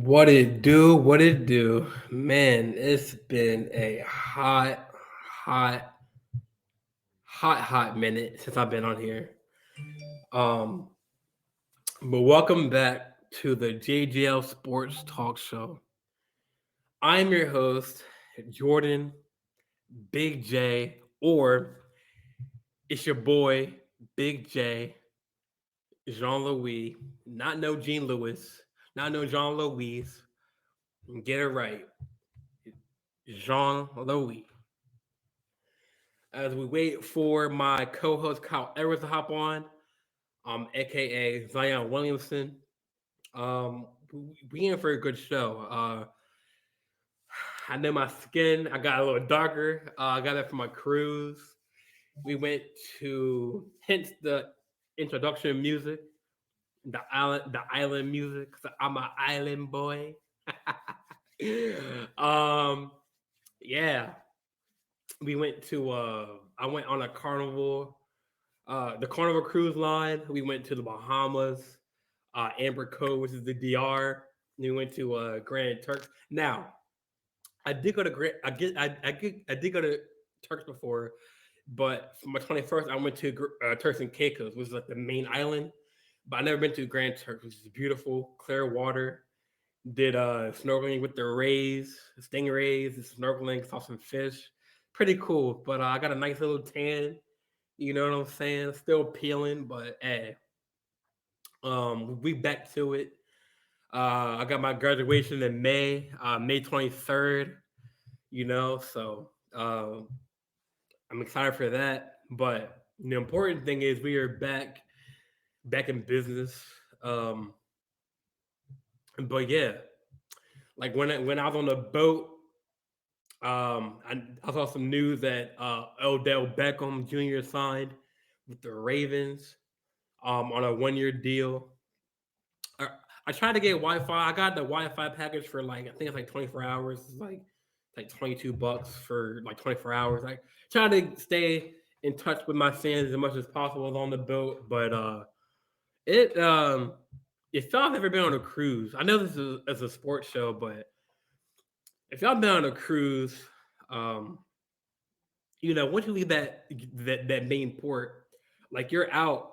What it do? What it do? Man, it's been a hot, hot minute since I've been on here. Um, but welcome back to the JJL Sports Talk Show. I'm your host, Jordan Big J, or it's your boy Big J Jean Louis. Not no Jean Lewis, not no Jean Louise. Get it right, Jean Louis. As we wait for my co-host Kyle Edwards to hop on, aka Zion Williamson. We in for a good show. I know my skin. I got a little darker. I got that from my cruise. We went to hence the introduction music, the island music. 'Cause I'm an island boy. um, yeah, we went to. I went on a carnival the Carnival Cruise Line. We went to the Bahamas, Amber Cove, which is the DR. We went to Grand Turks. Now, I did go to Grand. I did go to Turks before, but for my 21st, I went to Turks and Caicos, which is like the main island. But I never been to Grand Turks, which is beautiful, clear water. Did snorkeling with the rays, stingrays, snorkeling, saw some fish. Pretty cool. But I got a nice little tan. You know what I'm saying? Still peeling, but hey, we back to it. I got my graduation in May, May 23rd. So I'm excited for that. But the important thing is we are back in business. Um, but yeah, like when I was on the boat, I saw some news that Odell Beckham Jr. signed with the Ravens on a 1 year deal. I, I tried to get Wi-Fi. I got the Wi-Fi package for like I think it's like 24 hours. It's like $22 for like 24 hours. I try to stay in touch with my fans as much as possible on the boat, but it if y'all have ever been on a cruise, I know this is a sports show, but if y'all been on a cruise, um, once you leave that main port, like you're out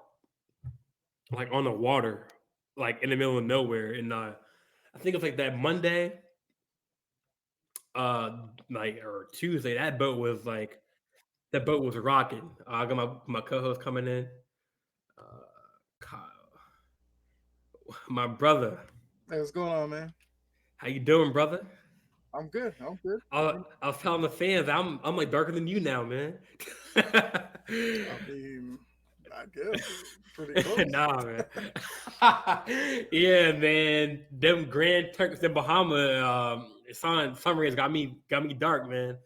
like on the water, like in the middle of nowhere, and I think it's like that Monday, like or Tuesday. That boat was rocking. I got my co-host coming in, uh, Kyle, my brother. Hey, what's going on, man? How you doing, brother? I'm good. I'm good. I was telling the fans I'm like darker than you now, man. I mean, I guess pretty close. Nah, man. Yeah, man. Them Grand Turks and Bahama sun rays got me dark, man.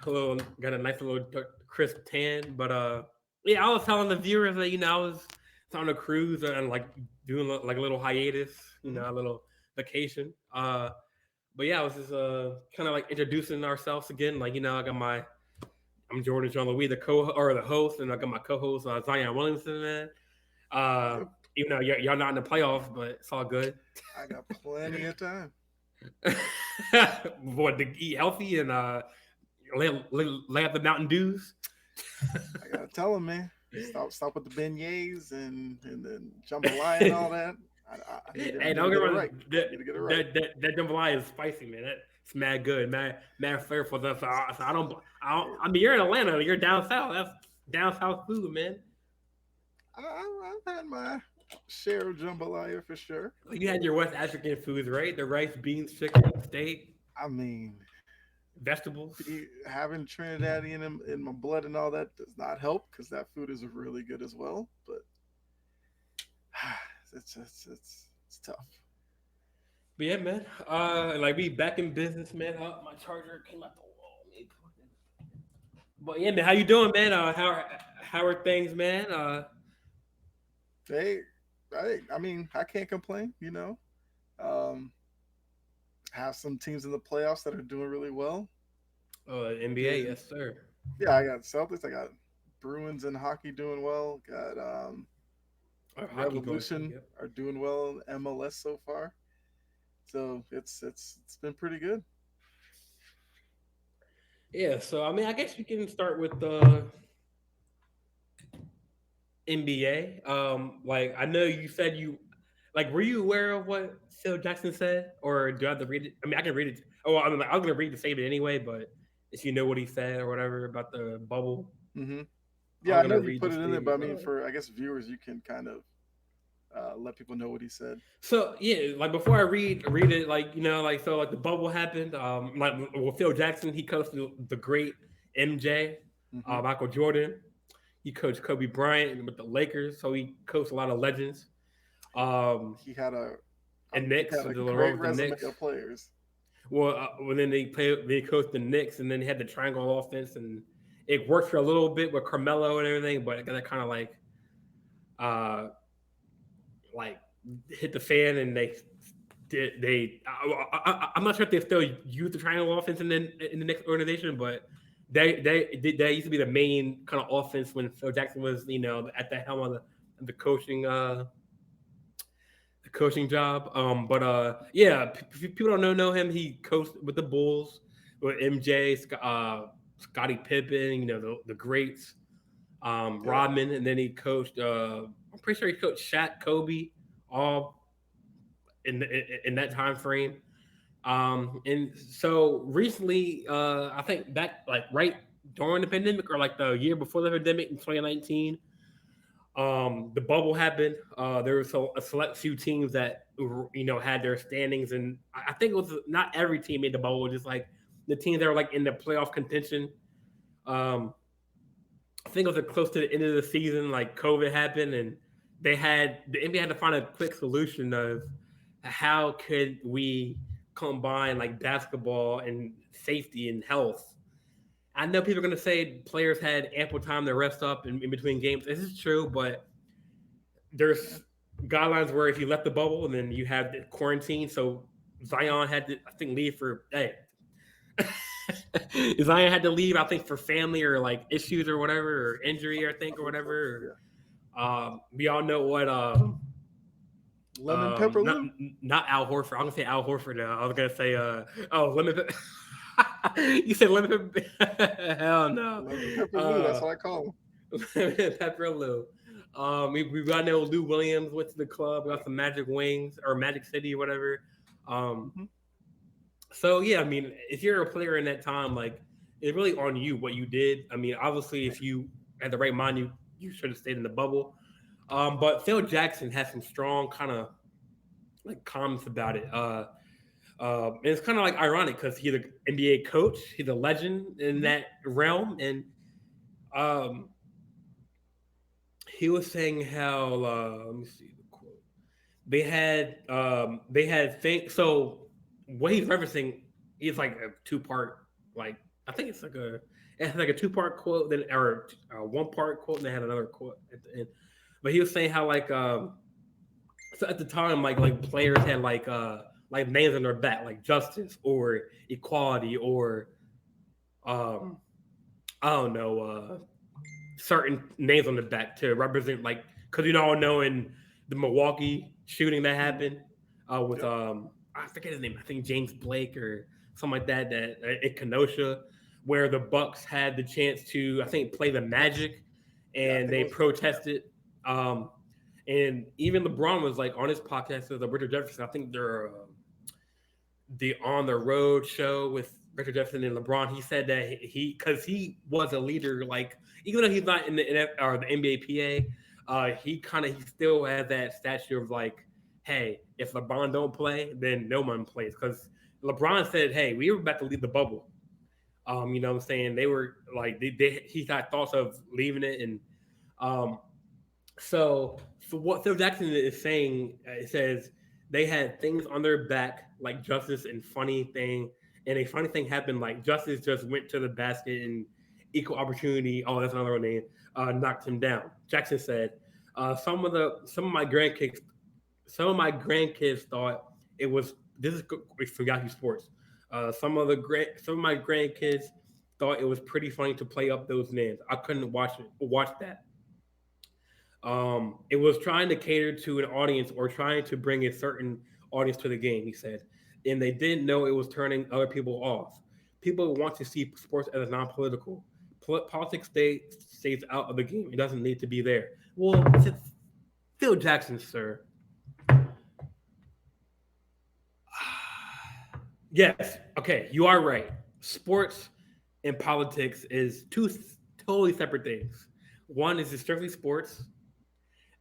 Got a nice little crisp tan. But yeah, I was telling the viewers that I was on a cruise and like doing like a little hiatus, Mhm. a little vacation. But yeah, I was just kind of like introducing ourselves again. Like I'm Jordan John Louis, the host, and I got my co-host Zion Williamson, man. Uh, Yep, Even though y'all not in the playoffs, but it's all good. I got plenty of time. What to eat healthy and lay up the Mountain Dews. I gotta tell them, man. Stop with the beignets and then jambalaya and all that. I Hey, need to don't get get it wrong. right. I That need to get it right. that jambalaya is spicy, man. That's mad good, mad flavorful. So I mean, you're in Atlanta. You're down south. That's down south food, man. I've had my share of jambalaya for sure. Like, you had your West African foods, right? The rice, beans, chicken, steak, I mean, vegetables. having Trinidadian in my blood and all that does not help because that food is really good as well. But it's tough. But yeah, man. Like we back in business, man. My charger came out the wall. But yeah, man. How you doing, man? How are things, man? They, I mean, I can't complain. Um, have some teams in the playoffs that are doing really well. NBA, Again, yes, sir. yeah, I got Celtics. I got Bruins in hockey doing well. Got Our hockey going too. Revolution Yep. are doing well in MLS so far. So it's been pretty good. Yeah, so I mean, I guess we can start with the NBA. Like I know you said you like were you aware of what Phil Jackson said, or do I have to read it? I mean, I can read it. Oh, I mean, like, I'm gonna read the statement anyway, but if you know what he said or whatever about the bubble, Hmm. Yeah, I'm I know gonna you read put the it in there, but I statement. mean, for I guess viewers, you can kind of let people know what he said. So yeah, like before I read it, like like so, like the bubble happened. Like well, Phil Jackson, he coached the great MJ, Hmm. Michael Jordan. He coached Kobe Bryant with the Lakers, so he coached a lot of legends. Um, He had and he Knicks, had a the role great with the resume Knicks. of players. Well, then they coached the Knicks, and then they had the triangle offense, and it worked for a little bit with Carmelo and everything, but that kind of uh like hit the fan, and I'm not sure if they still use the triangle offense in the next organization, but they used to be the main kind of offense when Phil Jackson was at the helm of the coaching job. But yeah, people don't know him. He coached with the Bulls with MJ, Scottie Pippen, the greats, Yep. Rodman, and then he coached. I'm pretty sure he coached Shaq, Kobe, all in that time frame. And so recently, I think back like right during the pandemic or like the year before the pandemic in 2019, the bubble happened. There was a select few teams that had their standings, and I think it was not every team made the bubble, just like the teams that were like in the playoff contention. Um, I think it was close to the end of the season, like COVID happened, and the NBA had to find a quick solution of how could we combine like basketball and safety and health. I know people are going to say players had ample time to rest up in between games. This is true, but Yeah. there's guidelines where if you left the bubble and then you have the quarantine. So Zion had to, I think, leave for Zion had to leave, I think, for family or like issues or whatever, or injury, I I think, or think so. whatever. Yeah. We all know what Lemon pepper not Lou. not Al Horford. I'm gonna say Al Horford now. I was gonna say lemon. You said lemon. Hell no. Lemon pepper Lou. That's Uh, what I call him. Pepper Lou. We got know Lou Williams went to the club. We got some Magic Wings or Magic City, or whatever. Um, Hmm. so yeah, I mean, if you're a player in that time, like it's really on you what you did. I mean, obviously, if you had the right mind, you should have stayed in the bubble. But Phil Jackson has some strong kind of like comments about it. And it's kind of like ironic because he's an NBA coach, he's a legend in Hmm. that realm, and um, he was saying how let me see the quote. They had things. So what he's referencing is like a two part. Like I think it's like a two-part quote, then or one part quote, and they had another quote at the end. But he was saying how so at the time like players had like names on their back like justice or equality or um I don't know certain names on the back to represent like because all know in the Milwaukee shooting that Hmm. happened with Yep. I forget his name. I think James Blake or something like that in Kenosha, where the Bucks had the chance to I think play the Magic, Yeah, I and think it they was. Yeah. protested. Um, and even LeBron was like on his podcast with Richard Jefferson. I think they're the On the Road show with Richard Jefferson and LeBron. He said that because he was a leader, like even though he's not in the or the NBA PA, he still has that stature of like, hey, if LeBron don't play, then no one plays. Because LeBron said, hey, we were about to leave the bubble. You know what I'm saying? They were like he had thoughts of leaving it, and um, so for what Phil Jackson is saying, it says they had things on their back like Justice and funny thing, and a funny thing happened like Justice just went to the basket and equal opportunity. Oh, that's another name. Knocked him down. Jackson said, some of my grandkids thought it was this is from Yahoo Sports. Some of my grandkids thought it was pretty funny to play up those names. I couldn't watch that. It was trying to cater to an audience or trying to bring a certain audience to the game. He said, and they didn't know it was turning other people off. People want to see sports as non-political. Politics stays out of the game. It doesn't need to be there. Well, Phil Jackson, sir. Yes. Okay, you are right. Sports and politics is two totally separate things. One is strictly sports,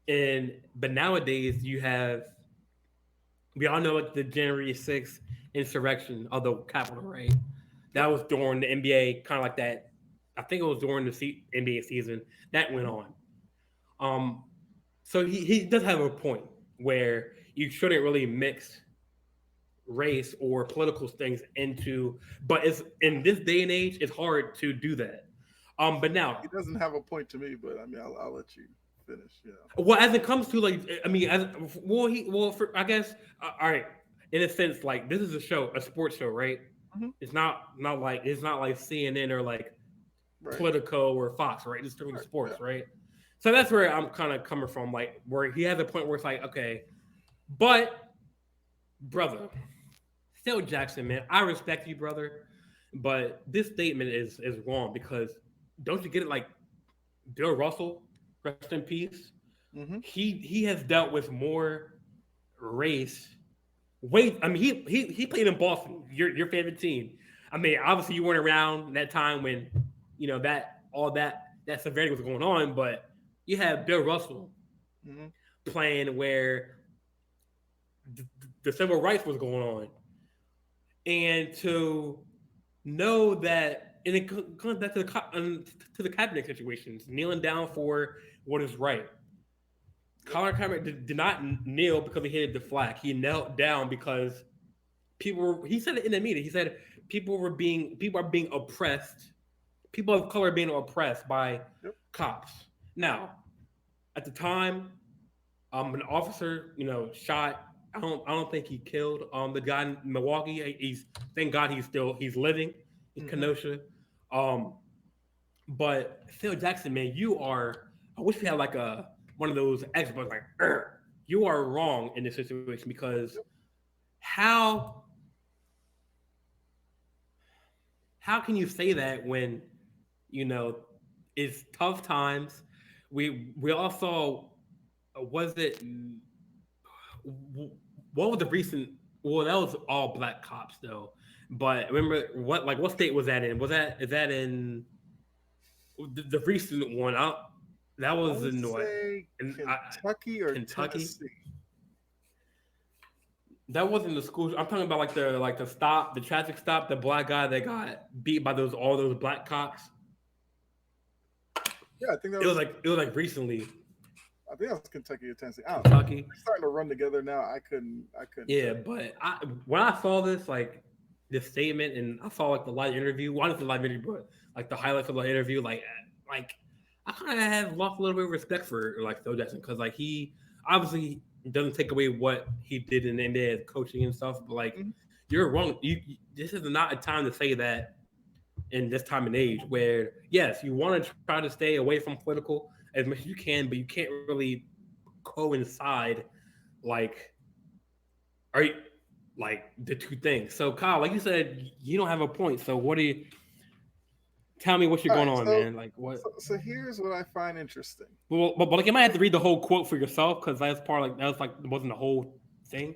and but nowadays you have we all know like the January 6th insurrection of the Capitol, right? That Yep. was during the NBA, kind of like that. I think it was during the NBA season that went on. Um, so he does have a point where you shouldn't really mix race or political things into, but it's in this day and age, it's hard to do that. But now, He doesn't have a point to me, but I mean, I'll let you finish. well, as it comes to like, I mean, as well, for I guess, all right, in a sense, like this is a show, a sports show, right? Hmm. It's not like CNN or like Right. Politico or Fox, right? It's doing Right. sports, Yeah. right? So that's where I'm kind of coming from, like where he has a point where it's like, okay, but brother, Phil Jackson, man, I respect you, brother, but this statement is wrong because don't you get it? Like Bill Russell, rest in peace. Hmm. He has dealt with more race. Wait, I mean he played in Boston, your favorite team. I mean, obviously you weren't around that time when that all that severity was going on, but you have Bill Russell Hmm. playing where the civil rights was going on, and to know that, and it comes back to the Kaepernick situations, kneeling down for what is right. Yep. Colin Kaepernick did not kneel because he hated the flag. He knelt down because he said it in the meeting. He said people are being oppressed. People of color are being oppressed by Yep. cops. Now, at the time, an officer, shot. I don't think he killed the guy in Milwaukee. He's thank God he's living in Hmm. Kenosha. Um, but Phil Jackson, man, you are. I wish we had like a one of those experts like, you are wrong in this situation because Yep. how how can you say that when you know it's tough times? We all saw. Was it what was the recent? Well, that was all black cops though. But remember what state was that in? Was that is that in the recent one? That I was want to in what? say In Kentucky or Kentucky. Tennessee. That wasn't the school. I'm talking about like the stop, the traffic stop, the black guy that got beat by all those black cops. Yeah, I think that It was was. like it was like recently I think that was Kentucky or Tennessee. I don't know. Kentucky. They're starting to run together now. I couldn't. I couldn't tell Yeah, you. but when I saw this statement and I saw like the live interview, well, not the live interview, but like the highlights of the interview, like I kind of have lost a little bit of respect for like Phil Jackson because like he obviously doesn't take away what he did in the NBA as coaching and stuff, but like Mhm. you're wrong. This is not a time to say that in this time and age where yes, you want to try to stay away from political as much as you can, but you can't really coincide like are you like the two things. So Kyle, like you said, you don't have a point. So what do you tell me what's All going right. on, So, man? Like what? so here's what I find interesting. But like you might have to read the whole quote for yourself because that's part like that was like wasn't the whole thing.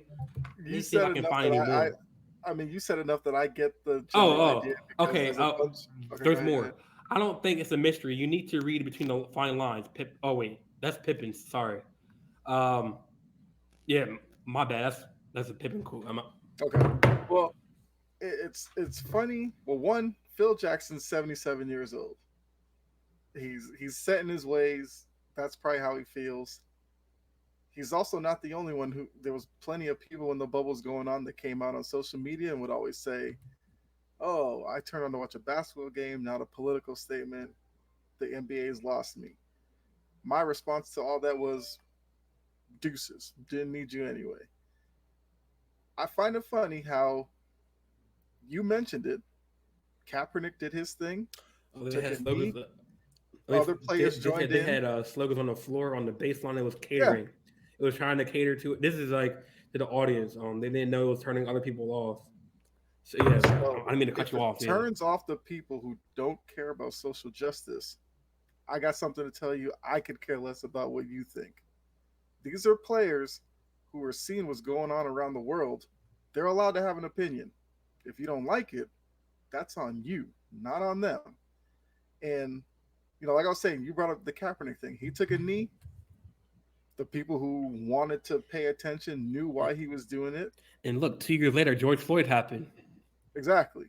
Let me You see if said I can enough find that any I. more. I mean, you said enough that I get the Oh, general idea because okay. there's a bunch. Okay, go There's ahead. Go more. ahead. I don't think it's a mystery. You need to read between the fine lines. Oh wait, that's Pippin's. Sorry. Um. Yeah, my bad. That's a Pippin quote. Okay. Well, it's funny. Well, one, Phil Jackson's 77 years old. He's set in his ways. That's probably how he feels. He's also not the only one who. There was plenty of people when the bubbles going on that came out on social media and would always say, "Oh, I turned on to watch a basketball game, not a political statement. The NBA's lost me." My response to all that was, "Deuces. Didn't need you anyway." I find it funny how you mentioned it. Kaepernick did his thing, Oh, they took had a slogans. knee. Other players They joined they in. had slogans on the floor on the baseline. It was Yeah, catering. It was trying to cater to it. This is like to the audience. They didn't know it was turning other people off. So yeah, I So didn't mean to cut if you it off. Yeah, turns off the people who don't care about social justice, I got something to tell you. I could care less about what you think. These are players who are seeing what's going on around the world. They're allowed to have an opinion. If you don't like it, that's on you, not on them. And like I was saying, you brought up the Kaepernick thing. He took a knee. The people who wanted to pay attention knew why he was doing it. and look, 2 years later, George Floyd happened. Exactly.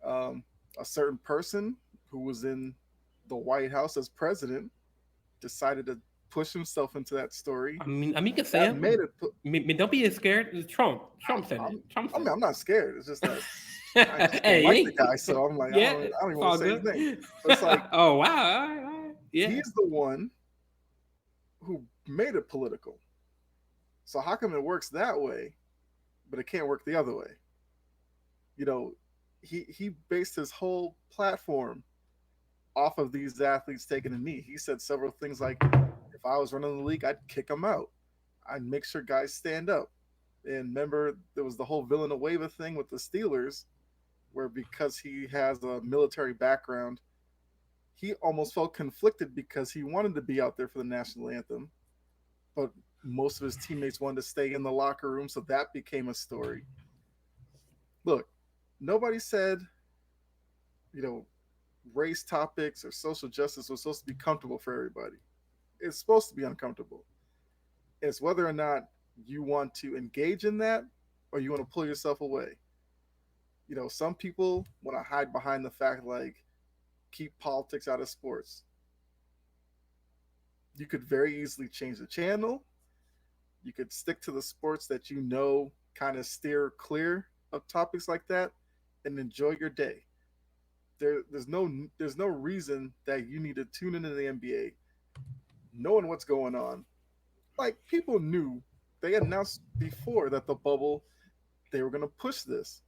Um, a certain person who was in the White House as president decided to push himself into that story. You can say That it. made it. Don't be scared. It's Trump. Trump said it. I'm, Trump I said mean, I'm not scared. It's just that I just don't like the hey, guy, so I'm like, yeah, I don't even it's want all to say his name. good. But it's like Oh wow, all right. Yeah. he's the one who made it political. So how come it works that way, but it can't work the other way? You know, he based his whole platform off of these athletes taking a knee. He said several things like, if I was running the league, I'd kick them out. I'd make sure guys stand up. And remember, there was the whole Villanueva thing with the Steelers, where because he has a military background, he almost felt conflicted because he wanted to be out there for the national anthem, but most of his teammates wanted to stay in the locker room, so that became a story. Look, nobody said, you know, race topics or social justice was supposed to be comfortable for everybody. It's supposed to be uncomfortable. It's whether or not you want to engage in that or you want to pull yourself away. Some people want to hide behind the fact like keep politics out of sports. You could very easily change the channel. You could stick to the sports that kind of steer clear of topics like that and enjoy your day. There's no reason that you need to tune into the NBA knowing what's going on. Like people knew, they announced before that the bubble, they were going to push this.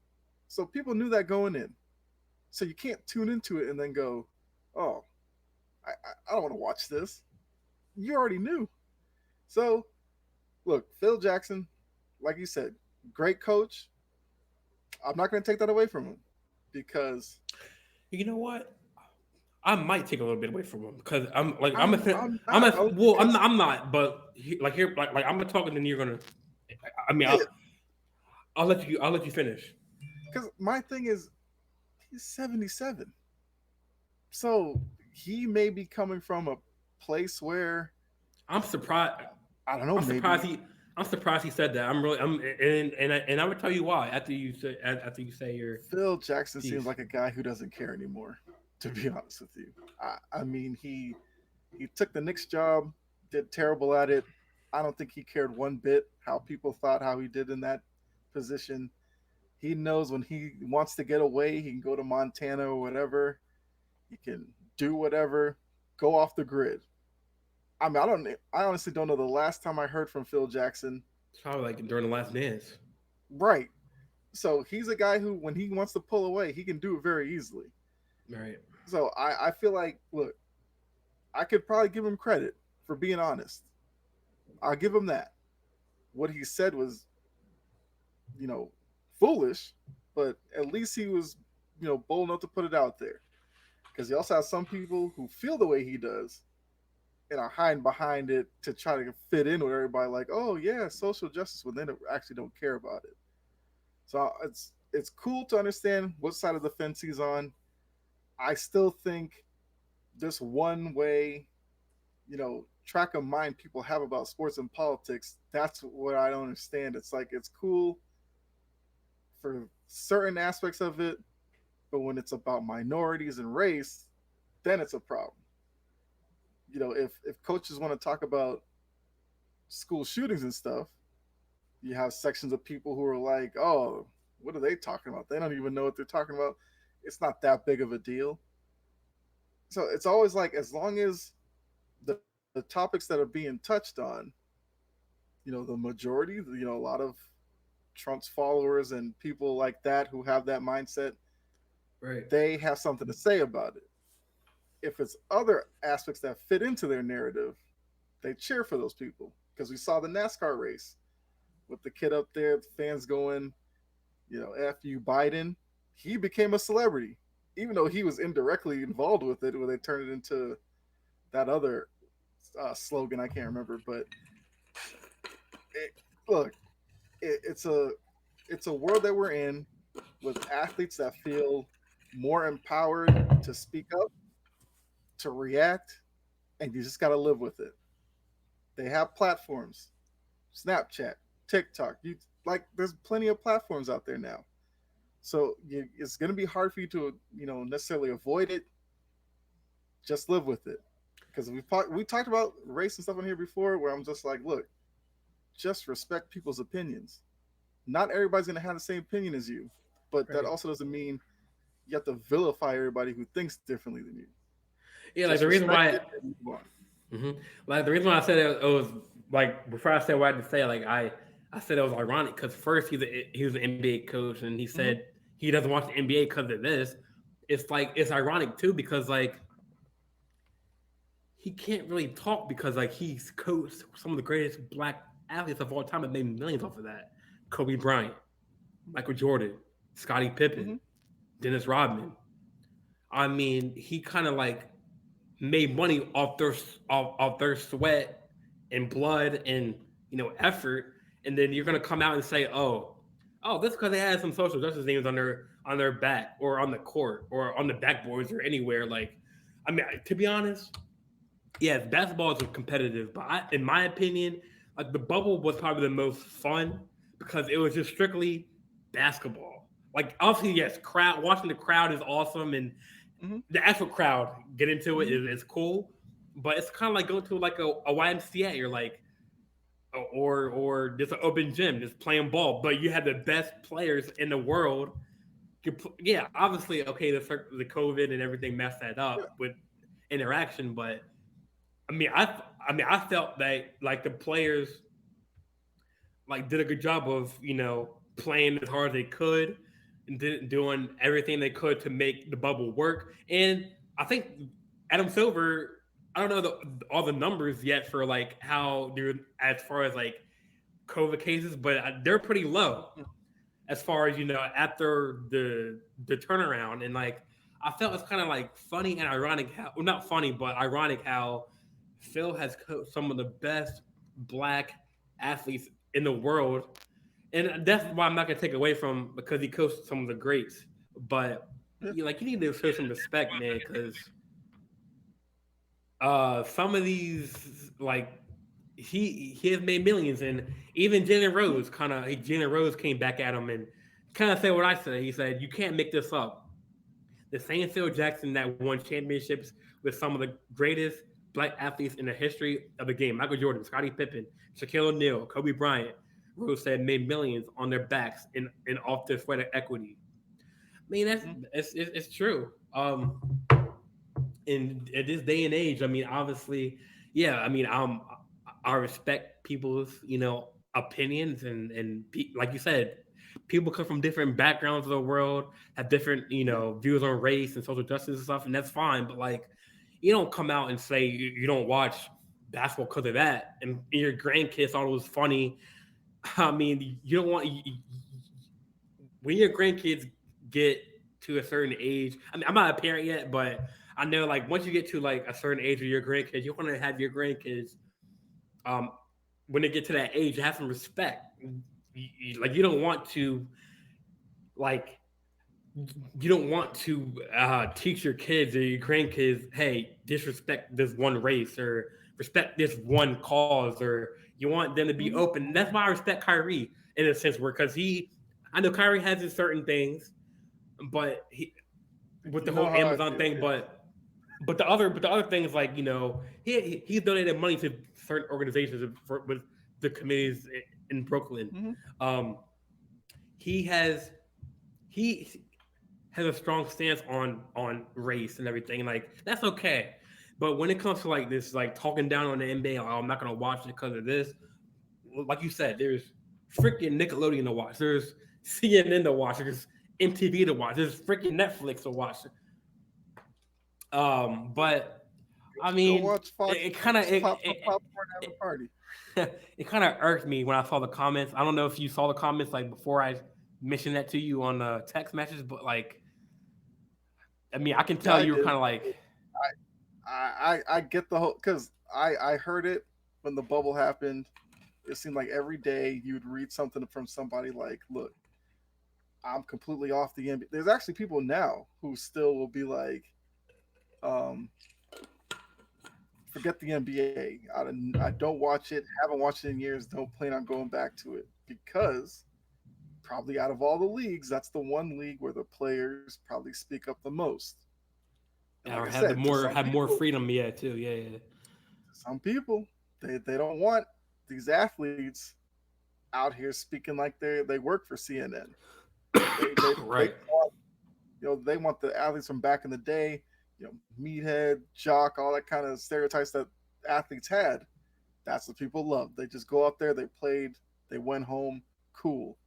So people knew that going in. So you can't tune into it and then go, oh, I don't want to watch this. You already knew. So look, Phil Jackson, like you said, great coach. I'm not going to take that away from him because You know what? I might take a little bit away from him because I'm not a only well because I'm not, but I'm gonna talk and then you're gonna. I mean, yeah, I'll let you finish. because my thing is he's 77, so he may be coming from a place where I'm surprised. I don't know, I'm surprised maybe he. I'm surprised he said that. And I would tell you why after you say your Phil Jackson seems piece. like a guy who doesn't care anymore. To be honest with you, I mean he took the Knicks job, did terrible at it. I don't think he cared one bit how people thought how he did in that position. He knows when he wants to get away, he can go to Montana or whatever. He can do whatever, go off the grid. I mean, I honestly don't know the last time I heard from Phil Jackson. It's probably like during the last dance. Right. So he's a guy who, when he wants to pull away, he can do it very easily. Right. So I feel like, look, I could probably give him credit for being honest. I'll give him that. What he said was, you know, foolish, but at least he was, bold enough to put it out there. Because he also has some people who feel the way he does and are hiding behind it to try to fit in with everybody. Like, oh yeah, social justice, when they actually don't care about it. So it's cool to understand what side of the fence he's on. I still think this one way, track of mind people have about sports and politics, that's what I don't understand. It's like it's cool for certain aspects of it, but when it's about minorities and race, then it's a problem. If coaches want to talk about school shootings and stuff, you have sections of people who are like, oh, what are they talking about? They don't even know what they're talking about. It's not that big of a deal. So it's always like, as long as the topics that are being touched on, the majority, a lot of Trump's followers and people like that who have that mindset, Right. they have something to say about it. If it's other aspects that fit into their narrative, they cheer for those people. Because we saw the NASCAR race with the kid up there, the fans going, after you Biden, he became a celebrity, even though he was indirectly involved with it, where they turned it into that other slogan I can't remember. But it, look, it's a world that we're in with athletes that feel more empowered to speak up, to react, and you just got to live with it. They have platforms, Snapchat, TikTok. There's plenty of platforms out there now. So it's going to be hard for you to, necessarily avoid it. Just live with it. Because we talked about race and stuff on here before, where I'm just like, look, just respect people's opinions. Not everybody's going to have the same opinion as you, but that also doesn't mean you have to vilify everybody who thinks differently than you. Yeah, like Just the reason why. respect it and move on. Like the reason why I said it was like before I said what I had to say, like I said it was ironic because first he was an NBA coach and he Mm-hmm. said he doesn't watch the NBA because of this. It's ironic too because like he can't really talk because like he's coached some of the greatest black athletes of all time and made millions off of that. Kobe Bryant, Michael Jordan, Scottie Mm-hmm. Pippen, Dennis Rodman. I mean, he kind of like made money off their sweat and blood and effort, and then you're gonna come out and say, oh, that's because they had some social justice names on their back or on the court or on the backboards or anywhere. Like, I mean, to be honest, yes, basketball is competitive, but in my opinion, like the bubble was probably the most fun because it was just strictly basketball. Like obviously, yes, crowd watching the crowd is awesome, and Mm-hmm. the actual crowd get into it Mm-hmm. is cool, but it's kind of like going to like a YMCA or like or just an open gym, just playing ball. But you have the best players in the world. Yeah, obviously, okay, the COVID and everything messed that Yeah. up with interaction, but I felt that like the players like did a good job of playing as hard as they could and doing everything they could to make the bubble work. And I think Adam Silver, I don't know all the numbers yet for like how they're as far as like COVID cases, but they're pretty low as far as after the turnaround. And like I felt it's kind of like funny and ironic how, well, not funny but ironic how Phil has coached some of the best black athletes in the world, and that's Mm-hmm. why I'm not gonna take away from because he coached some of the greats. But Yeah. you need to show some respect, man, because some of these like he has made millions, and even Jalen Rose came back at him and kind of said what I said. He said you can't make this up. The same Phil Jackson that won championships with some of the greatest black athletes in the history of the game, Michael Jordan, Scottie Pippen, Shaquille O'Neal, Kobe Bryant, Rose said made millions on their backs and off their sweat equity. I mean, Mm-hmm. it's true. In at this day and age, I mean, obviously, yeah, I mean, I respect people's opinions and like you said, people come from different backgrounds of the world, have different Yeah. views on race and social justice and stuff, and that's fine. But like, you don't come out and say you don't watch basketball because of that, and your grandkids thought it was funny. I mean, you don't want when your grandkids get to a certain age. I mean, I'm not a parent yet, but I know like once you get to like a certain age with your grandkids, you want to have your grandkids um, when they get to that age, have some respect. Like you don't want to like you don't want to teach your kids or your grandkids, hey, disrespect this one race or respect this one cause, or you want them to be Mm-hmm. open. And that's why I respect Kyrie in a sense, where because I know Kyrie has his certain things, but with the You know whole how I Amazon feel. thing, Yeah. but the other thing is like he's donated money to certain organizations with the committees in Brooklyn. Mm-hmm. Um, he has he has a strong stance on race and everything. Like that's okay, but when it comes to like this, like talking down on the NBA, oh, I'm not gonna watch it because of this. Like you said, there's freaking Nickelodeon to watch. There's CNN to watch. There's MTV to watch. There's freaking Netflix to watch. But I Go mean, watch Fox it kind of pop some popcorn and have a party. it kind of irked me when I saw the comments. I don't know if you saw the comments like before I mentioned that to you on the text messages, but like, I mean, I can Yeah, tell I you were did. kind of like, I get the whole because I heard it when the bubble happened. It seemed like every day you'd read something from somebody like, "Look, I'm completely off the NBA." There's actually people now who still will be like, um, "Forget the NBA. I don't watch it. Haven't watched it in years. Don't plan on going back to it because probably out of all the leagues, that's the one league where the players probably speak up the most." And like I or have the said, more have more freedom. Yeah, too. Yeah, yeah. some people they don't want these athletes out here speaking like they work for CNN. They Right. want, they want the athletes from back in the day, meathead, jock, all that kind of stereotypes that athletes had. That's what people love. They just go out there, they played, they went home, cool.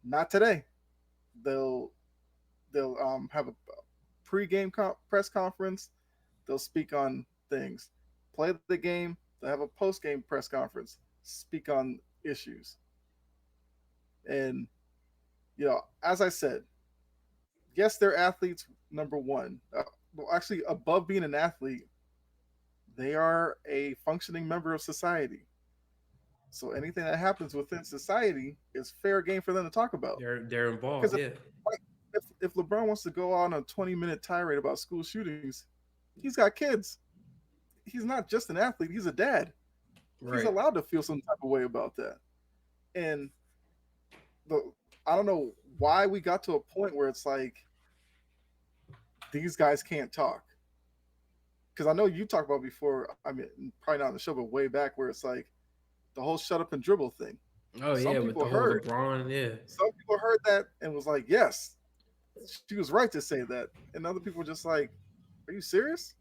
Not today. They'll they'll have a pre-game press conference. They'll speak on things. Play the game. They have a post-game press conference. Speak on issues. And as I said, yes, they're athletes. Number one, well, actually, above being an athlete, they are a functioning member of society. So anything that happens within society is fair game for them to talk about. They're Because involved. Yeah. if LeBron wants to go on a 20-minute tirade about school shootings, he's got kids. He's not just an athlete; he's a dad. He's Right. allowed to feel some type of way about that. And the I don't know why we got to a point where it's like these guys can't talk. Because I know you talked about before. I mean, probably not on the show, but way back where it's like the whole shut up and dribble thing. Oh Some yeah, with people the whole heard, LeBron. Yeah. some people heard that and was like, "Yes, she was right to say that," and other people were just like, "Are you serious?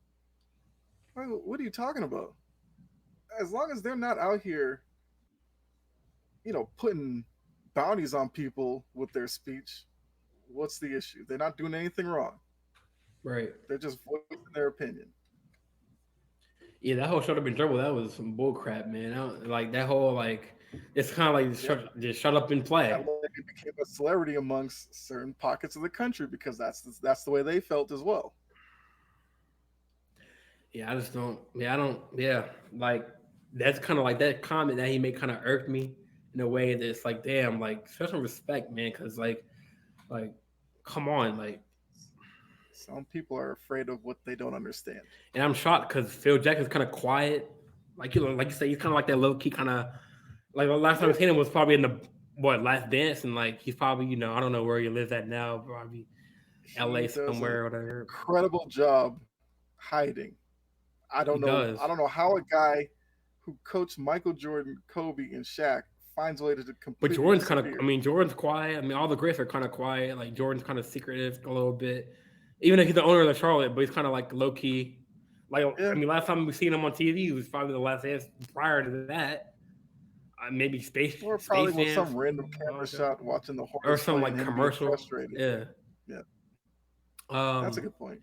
What are you talking about?" As long as they're not out here, putting bounties on people with their speech, what's the issue? They're not doing anything wrong. Right. They're just voicing their opinion. Yeah, that whole shut up and dribble, that was some bull crap, man. Like that whole like, it's kind of like Yeah, just shut up and play. that lady became a celebrity amongst certain pockets of the country because that's the way they felt as well. Yeah, I just don't. Yeah, I don't. Yeah, like that's kind of like that comment that he made kind of irked me in a way that's like, damn, like show some respect, man, because like, come on, like, Some people are afraid of what they don't understand. and I'm shocked because Phil Jackson's kind of quiet, like you say, he's kind of like that low key kind of like the last time I Yeah, seen him was probably in the Last Dance, and like he's probably I don't know where he lives at now, probably he L.A. does an somewhere or whatever. incredible job hiding. I don't He know. I does. don't know how a guy who coached Michael Jordan, Kobe, and Shaq finds a way to But completely Jordan's kind of, I disappear. mean, Jordan's quiet. I mean, all the greats are kind of quiet. Like Jordan's kind of secretive a little bit, even if he's the owner of the Charlotte. But he's kind of like low key. Like I Yeah, mean, last time we seen him on TV was probably the last dance. Prior to that, maybe or Space probably with Jam, some random camera okay, shot watching the or Hornets some play and like him being commercial. frustrated. Yeah. Yeah, that's a Um, good point.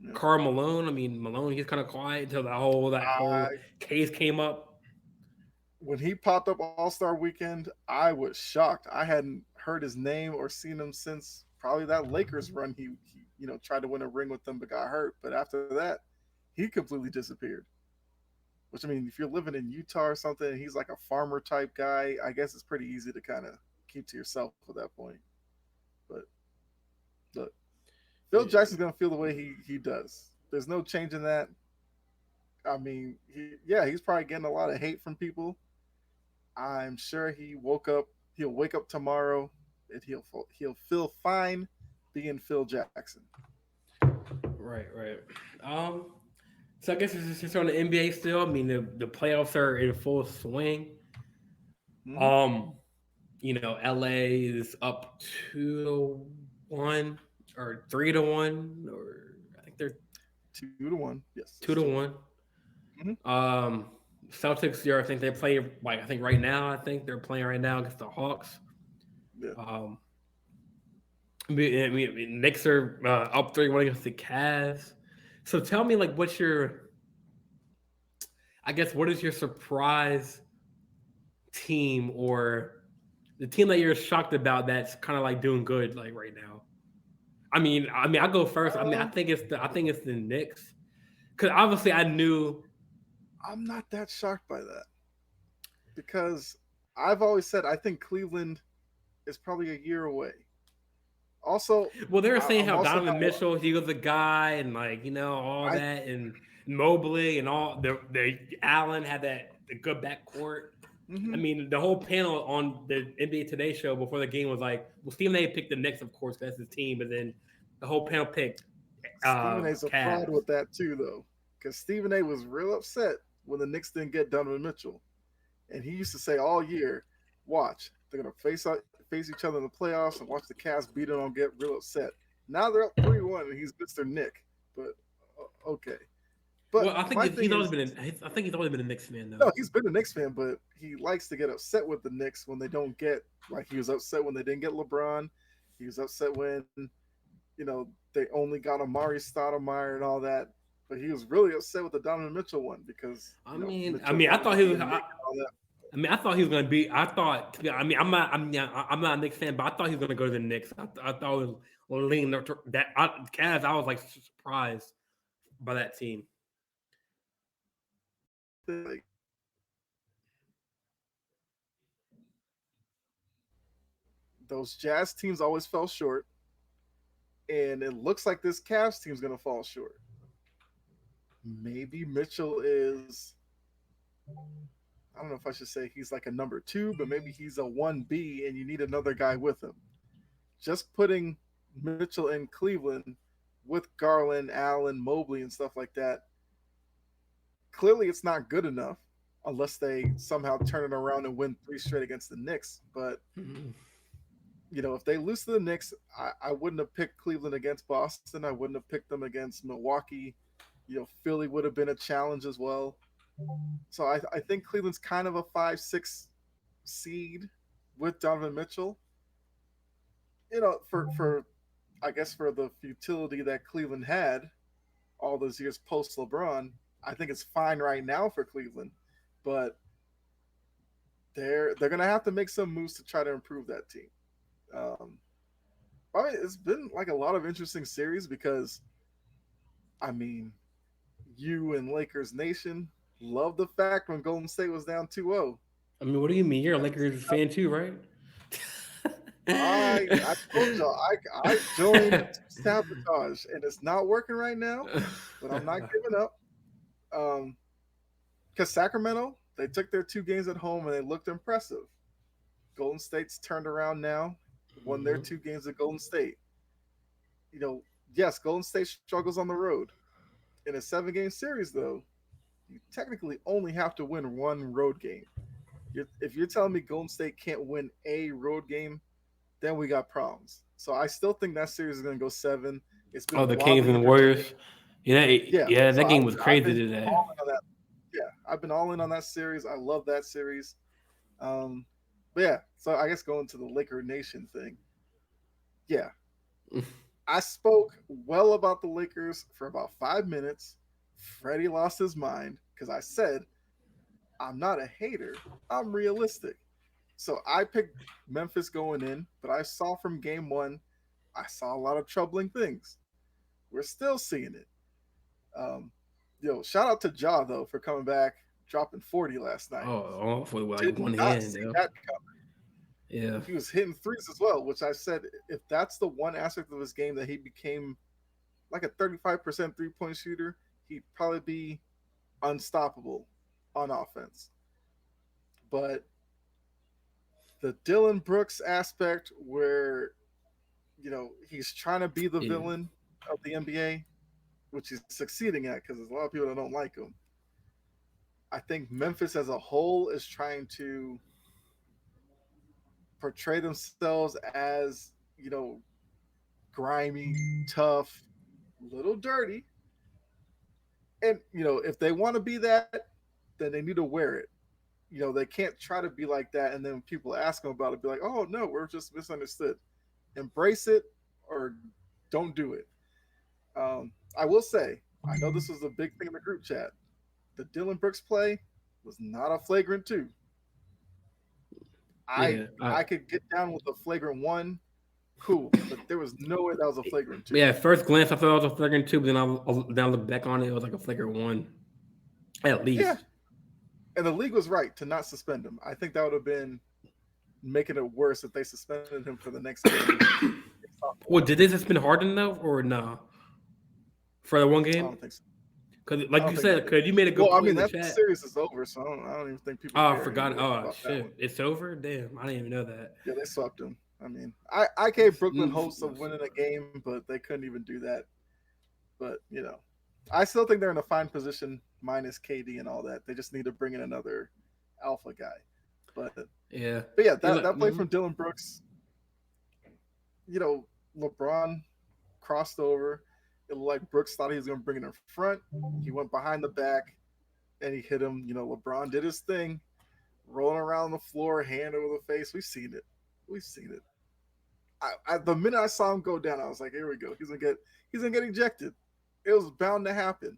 Yeah. Carl Malone. I mean, Malone. He's kind of quiet until that whole I case came up. When he popped up All Star Weekend, I was shocked. I hadn't heard his name or seen him since probably that Lakers run. He tried to win a ring with them but got hurt. But after that, he completely disappeared. Which, I mean, if you're living in Utah or something, he's like a farmer type guy. I guess it's pretty easy to kind of keep to yourself at that point. But look, Phil Yeah. Jackson's gonna feel the way he does. There's no changing that. I mean, yeah, he's probably getting a lot of hate from people. I'm sure he'll wake up tomorrow and he'll feel fine being Phil Jackson. Right. Right. Um. So I guess it's just on the NBA still. I mean, the playoffs are in full swing. Mm-hmm. Um, LA is up 2-1 or 3-1, or I think they're 2-1. Yes, it's two 2 to 1. one. Mm-hmm. Um, Celtics, I think they play like I think right now. I think they're playing right now against the Hawks. Yeah. Um, I mean, Knicks are up 3-1 against the Cavs. So tell me, like, what's your? I guess what is your surprise team or the team that you're shocked about that's kind of like doing good like right now? I go first. Uh, I think it's the Knicks because obviously I knew. I'm not that shocked by that because I've always said I think Cleveland is probably a year away. Also, Well, they were saying I'm how also Donovan not. Mitchell, he was a guy, and like all I that, and Mobley and all the Allen had that the good backcourt. I hmm mean, the whole panel on the NBA Today show before the game was like, well, Stephen A. picked the Knicks, of course, that's his team, but then the whole panel picked Stephen A's a fraud Cavs. with that too, though, because Stephen A was real upset when the Knicks didn't get Donovan Mitchell, and he used to say all year, "Watch, they're gonna face each other in the playoffs, and watch the Cavs beat them and get real upset." Now they're up 3-1, and he's Mister Nick. But okay. But Well, I think my thing he's always is, been. I think he's always been a Knicks fan no, though. he's been a Knicks fan, but he likes to get upset with the Knicks when they don't get, like, he was upset when they didn't get LeBron. He was upset when, they only got Amari Stoudemire and all that. But he was really upset with the Donovan Mitchell one because, Mitchell I wanted to thought he be was. a Knick and all that. I thought he was gonna be. I thought. I'm not a Knicks fan, but I thought he was gonna go to the Knicks. I thought it was leaning up to that. Cavs. I was like surprised by that team. Like, those Jazz teams always fell short, and it looks like this Cavs team's going to fall short. Maybe Mitchell is, I don't know if I should say he's like a number two, but maybe he's a 1B and you need another guy with him. Just putting Mitchell in Cleveland with Garland, Allen, Mobley, and stuff like that, clearly it's not good enough unless they somehow turn it around and win three straight against the Knicks. But, Mhm. if they lose to the Knicks, I wouldn't have picked Cleveland against Boston. I wouldn't have picked them against Milwaukee. Philly would have been a challenge as well. So I think Cleveland's kind of a 5-6 seed with Donovan Mitchell. For I guess for the futility that Cleveland had all those years post LeBron, I think it's fine right now for Cleveland, but they're gonna have to make some moves to try to improve that team. Um, it's been like a lot of interesting series because I mean, you and Lakers Nation love the fact when Golden State was down 2-0. What do you mean? You're a Lakers fan too, right? I told y'all I joined sabotage and it's not working right now, but I'm not giving up. Um, because Sacramento, they took their two games at home and they looked impressive. Golden State's turned around now, won their Mhm. two games at Golden State. You know, yes, Golden State struggles on the road. In a 7-game series, though, you technically only have to win one road game. If you're telling me Golden State can't win a road game, then we got problems. So I still think that series is going to go 7. It's Oh, been the Kings wildly and entertaining. Warriors. Yeah, Yeah, yeah, so that game was I've crazy been today. all in on that. Yeah, I've been all in on that series. I love that series. Um, but yeah, so I guess going to the Laker Nation thing. Yeah, I spoke well about the Lakers for about 5 minutes. Freddie lost his mind because I said I'm not a hater. I'm realistic. So I picked Memphis going in, but I saw from game one, I saw a lot of troubling things. We're still seeing it. Um, shout out to Ja though for coming back, dropping 40 last night. For like Did one not hand, see yeah, that coming. yeah. He was hitting threes as well, which I said if that's the one aspect of his game that he became like a 35% 3-point shooter, he'd probably be unstoppable on offense. But the Dylan Brooks aspect where, he's trying to be the Yeah. villain of the NBA, which he's succeeding at because there's a lot of people that don't like him. I think Memphis as a whole is trying to portray themselves as, grimy, tough, little dirty. And, if they want to be that, then they need to wear it. They can't try to be like that and then people ask them about it, be like, oh no, we're just misunderstood. Embrace it or don't do it. I will say, I know this was a big thing in the group chat. the Dylan Brooks play was not a flagrant two. I Yeah, I could get down with a flagrant one, cool, but there was no way that was a flagrant two. yeah. At first glance, I thought it was a flagrant two, but then I look back on it, it was like a flagrant one, at Yeah, least. and the league was right to not suspend him. I think that would have been making it worse if they suspended him for the next game. Well, did they suspend Harden though, or no? For the one I game? don't think so. Because, I like don't you think they said, did. because you made a good Well, I point mean in the that chat. series is over, so I don't even think people Oh, I care forgot. anymore Oh about that one. shit, it's over. Damn, I didn't even know that. Yeah, they swept him. I mean, I gave Brooklyn Mm, hopes of winning a game, but they couldn't even do that. But I still think they're in a fine position, minus KD and all that. They just need to bring in another alpha guy. But Yeah, but yeah, yeah. that play from Dylan Brooks, LeBron crossed over. It looked like Brooks thought he was going to bring it in front. He went behind the back and he hit him. LeBron did his thing, rolling around the floor, hand over the face. We've seen it. We've seen it. The minute I saw him go down, I was like, "Here we go. He's gonna get ejected." It was bound to happen,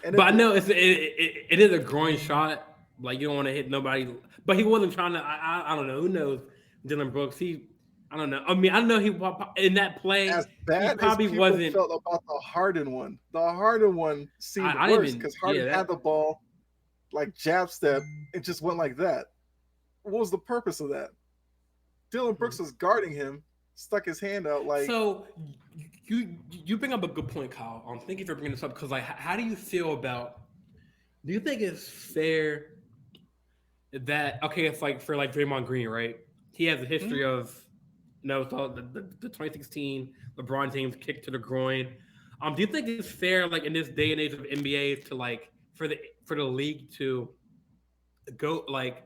and But it I did. know it is a groin shot. Like you don't want to hit nobody. But he wasn't trying to. I don't know. Who knows? Dylan Brooks. I don't know. I mean, I know he in that play. As He bad as probably people wasn't. felt about the Harden one seemed I didn't worse even. because Yeah, Harden had that. the ball, like jab step, it just went like that. What was the purpose of that? Dylan Brooks was guarding him, stuck his hand out like, So you bring up a good point, Kyle. Thank you for bringing this up because like, how do you feel about? Do you think it's fair that okay? It's like for like Draymond Green, right? He has a history mm, of so the 2016 LeBron James kick to the groin. Do you think it's fair, like in this day and age of NBA, to like for the league to go like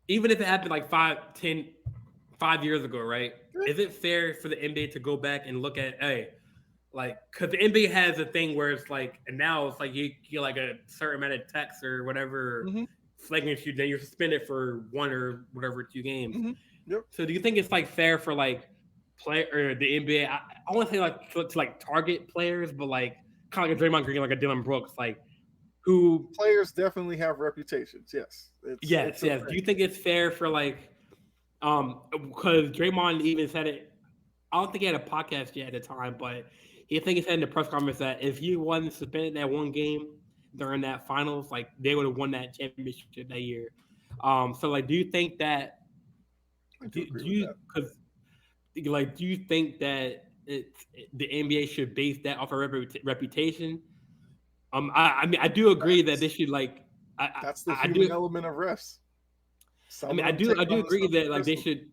even if it happened like 5 years ago, right? eh, Is it fair for the NBA to go back and look at hey, like because the NBA has a thing where it's like, and now it's like you get like a certain amount of text or whatever mm-hmm, flagrant you, then you're suspended for one or whatever 2 games. mm-hmm, yep. So do you think it's like fair for like play or the NBA? I want to say like to like target players, but like kind of like a Draymond Green, like a Dylan Brooks, like who? Players definitely have reputations. Yes, it's Yes, a yes. Do thing. you think it's fair for like because Draymond even said it. I don't think he had a podcast yet at the time, but he think he said in the press conference that if he wasn't suspended that one game during that finals, like they would have won that championship that year. So like, do you think that? I do Do agree with you that. because like do you think that the NBA should base that off a reputation? I mean I do agree that That's they should like that's the I human do element of refs. I Some mean of them take I it do on the agree stuff that like they personally. should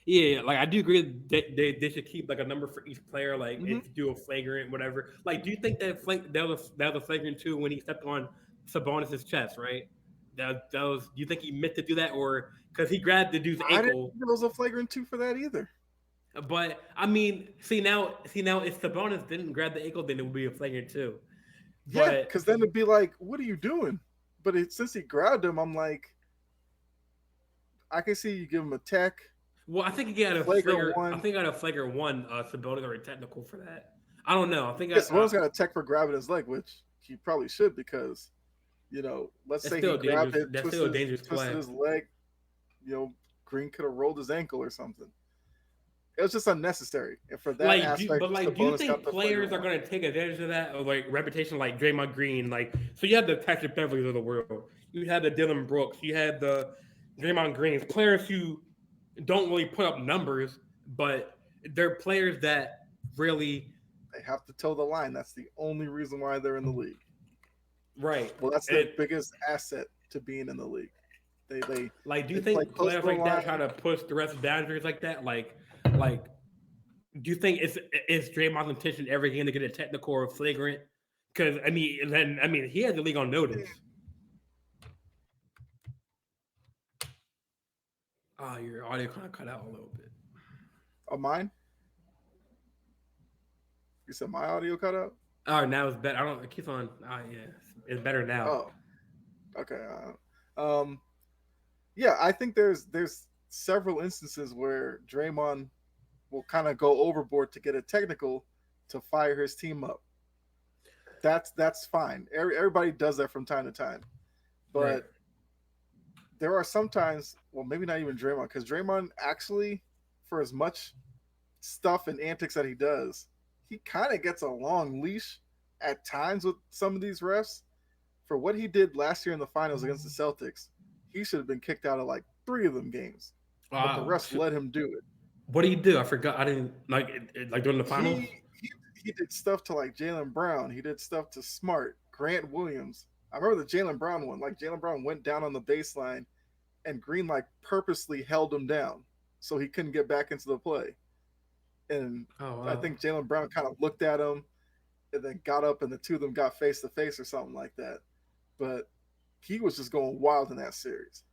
yeah like I do agree that they should keep like a number for each player like Mm-hmm. if you do a flagrant whatever like do you think that was a flagrant too when he stepped on Sabonis's chest right that was do you think he meant to do that or because he grabbed the dude's I didn't ankle. think there was a flagrant two for that either. But I mean, see now, if Sabonis didn't grab the ankle, then it would be a flagrant too. Yeah, But because then it'd be like, what are you doing? But since he grabbed him, I'm like, I can see you give him a tech, well, I think he got a flagrant flagrant. I one. think I got a flagrant one. Sabonis or a technical for that. I don't know. I think Yes, one's got a tech for grabbing his leg, which he probably should because, let's that's say still he a grabbed dangerous. it, That's still a dangerous twisted play. his leg. Green could have rolled his ankle or something. It was just unnecessary, and for that aspect, Do you Sabonis got think the flagrant players are one. going to take advantage of that, or like reputation, like Draymond Green? Like, so you have the Patrick Beverleys of the world, you had the Dylan Brooks, you had the Draymond Greens, players who don't really put up numbers, but they're players that really They have to toe the line. That's the only reason why they're in the league. right. Well, that's their It biggest asset to being in the league. They they like, do you they play think close to players the like that line. try to push the rest of boundaries like that? Like, do you think it's Draymond's intention every game to get a technical or flagrant? Because I mean, he had the league on notice. Oh, your audio kind of cut out a little bit. Of mine, you said my audio cut out. Oh, now it's better. I don't. It keeps on. Yeah, it's better now. Oh, okay. Yeah, I think there's several instances where Draymond will kind of go overboard to get a technical to fire his team up. That's fine. Everybody does that from time to time, Right. but there are sometimes, well, maybe not even Draymond, because Draymond actually, for as much stuff and antics that he does, he kind of gets a long leash at times with some of these refs. For what he did last year in the finals against the Celtics, he should have been kicked out of like three of them games, but the refs let him do it. What do you do? I forgot. I didn't like like during the finals. He did stuff to like Jalen Brown. He did stuff to Smart, Grant Williams. I remember the Jalen Brown one. Like Jalen Brown went down on the baseline, and Green like purposely held him down so he couldn't get back into the play. And Oh I wow. think Jalen Brown kind of looked at him and then got up, and the two of them got face to face or something like that. But he was just going wild in that series.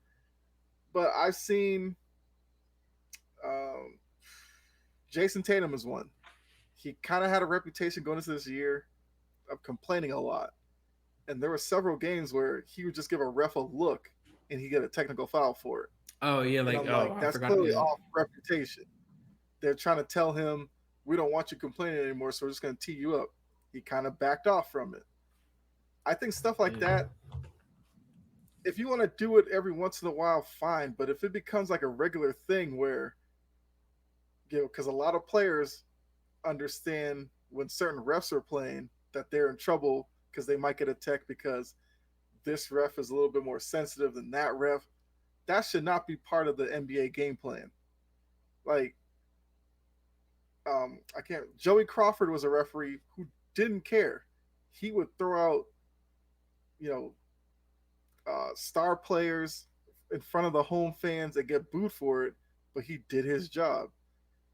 But I've seen um, Jason Tatum is one. He kind of had a reputation going into this year of complaining a lot. And there were several games where he would just give a ref a look and he get a technical foul for it. Oh yeah, And like I'm oh like, I that's forgot. clearly Yeah. off reputation. They're trying to tell him, we don't want you complaining anymore, so we're just going to tee you up. He kind of backed off from it. I think stuff like Yeah. that, if you want to do it every once in a while, fine. But if it becomes like a regular thing where, because a lot of players understand when certain refs are playing that they're in trouble because they might get a tech because this ref is a little bit more sensitive than that ref. That should not be part of the NBA game plan. Like, I can't. Joey Crawford was a referee who didn't care. He would throw out, you know, star players in front of the home fans and get booed for it, but he did his job.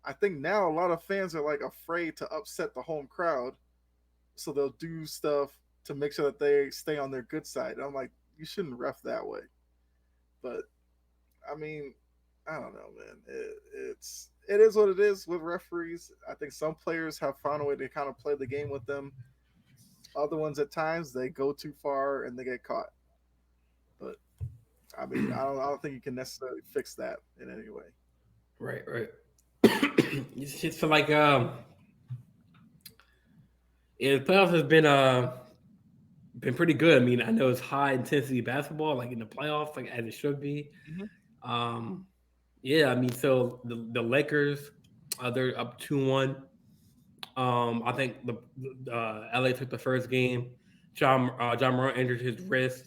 I think now a lot of fans are like afraid to upset the home crowd, so they'll do stuff to make sure that they stay on their good side. And I'm like, you shouldn't ref that way. But I mean, I don't know, man. It is what it is with referees. I think some players have found a way to kind of play the game with them. Other ones at times they go too far and they get caught. But I mean, I don't think you can necessarily fix that in any way. Right. Right. It's just for like yeah, the playoffs has been pretty good. I mean, I know it's high intensity basketball, like in the playoffs, like as it should be. Mm-hmm. Um, yeah, I mean, so the Lakers, they're up 2-1. I think the LA took the first game. John Moran injured his wrist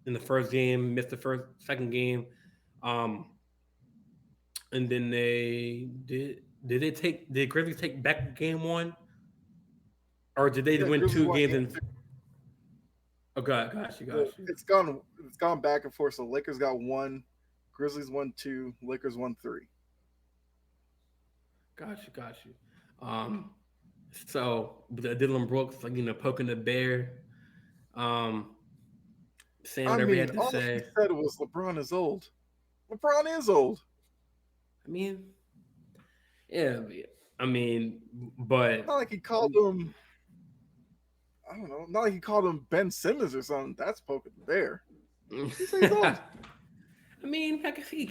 in the first game, missed the second game, um, and then they did Grizzlies take back game one, or did they Yeah, win Grizzlies two won games game in? two. Oh, got you. It's gone back and forth. So Lakers got one, Grizzlies won two, Lakers won three. Got you. Um, so Dylan Brooks, like poking the bear, um, saying I whatever he mean, had to all he say. said was LeBron is old. LeBron is old. I mean, yeah, I mean, but Not like he called him. I don't know. Not like he called him Ben Simmons or something. That's poking the bear. He said he's old. I mean, I guess he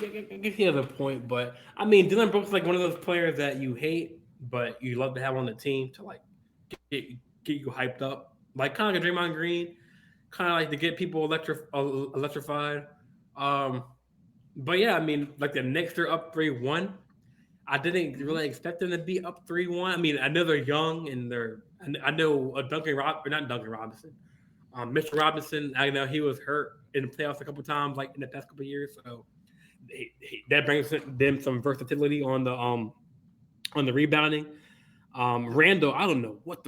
has a point, but I mean, Dylan Brooks is like one of those players that you hate, but you love to have on the team to like get get you hyped up, like kind of like a Draymond Green, kind of like to get people electrified. Um, but yeah, I mean, like the Knicks are up 3-1. I didn't Mm-hmm. really expect them to be up 3-1. I mean, I know they're young and I know or not Duncan Robinson. Mr. Robinson, I know he was hurt in the playoffs a couple times, like in the past couple years. So that brings them some versatility on the rebounding. Randall, I don't know what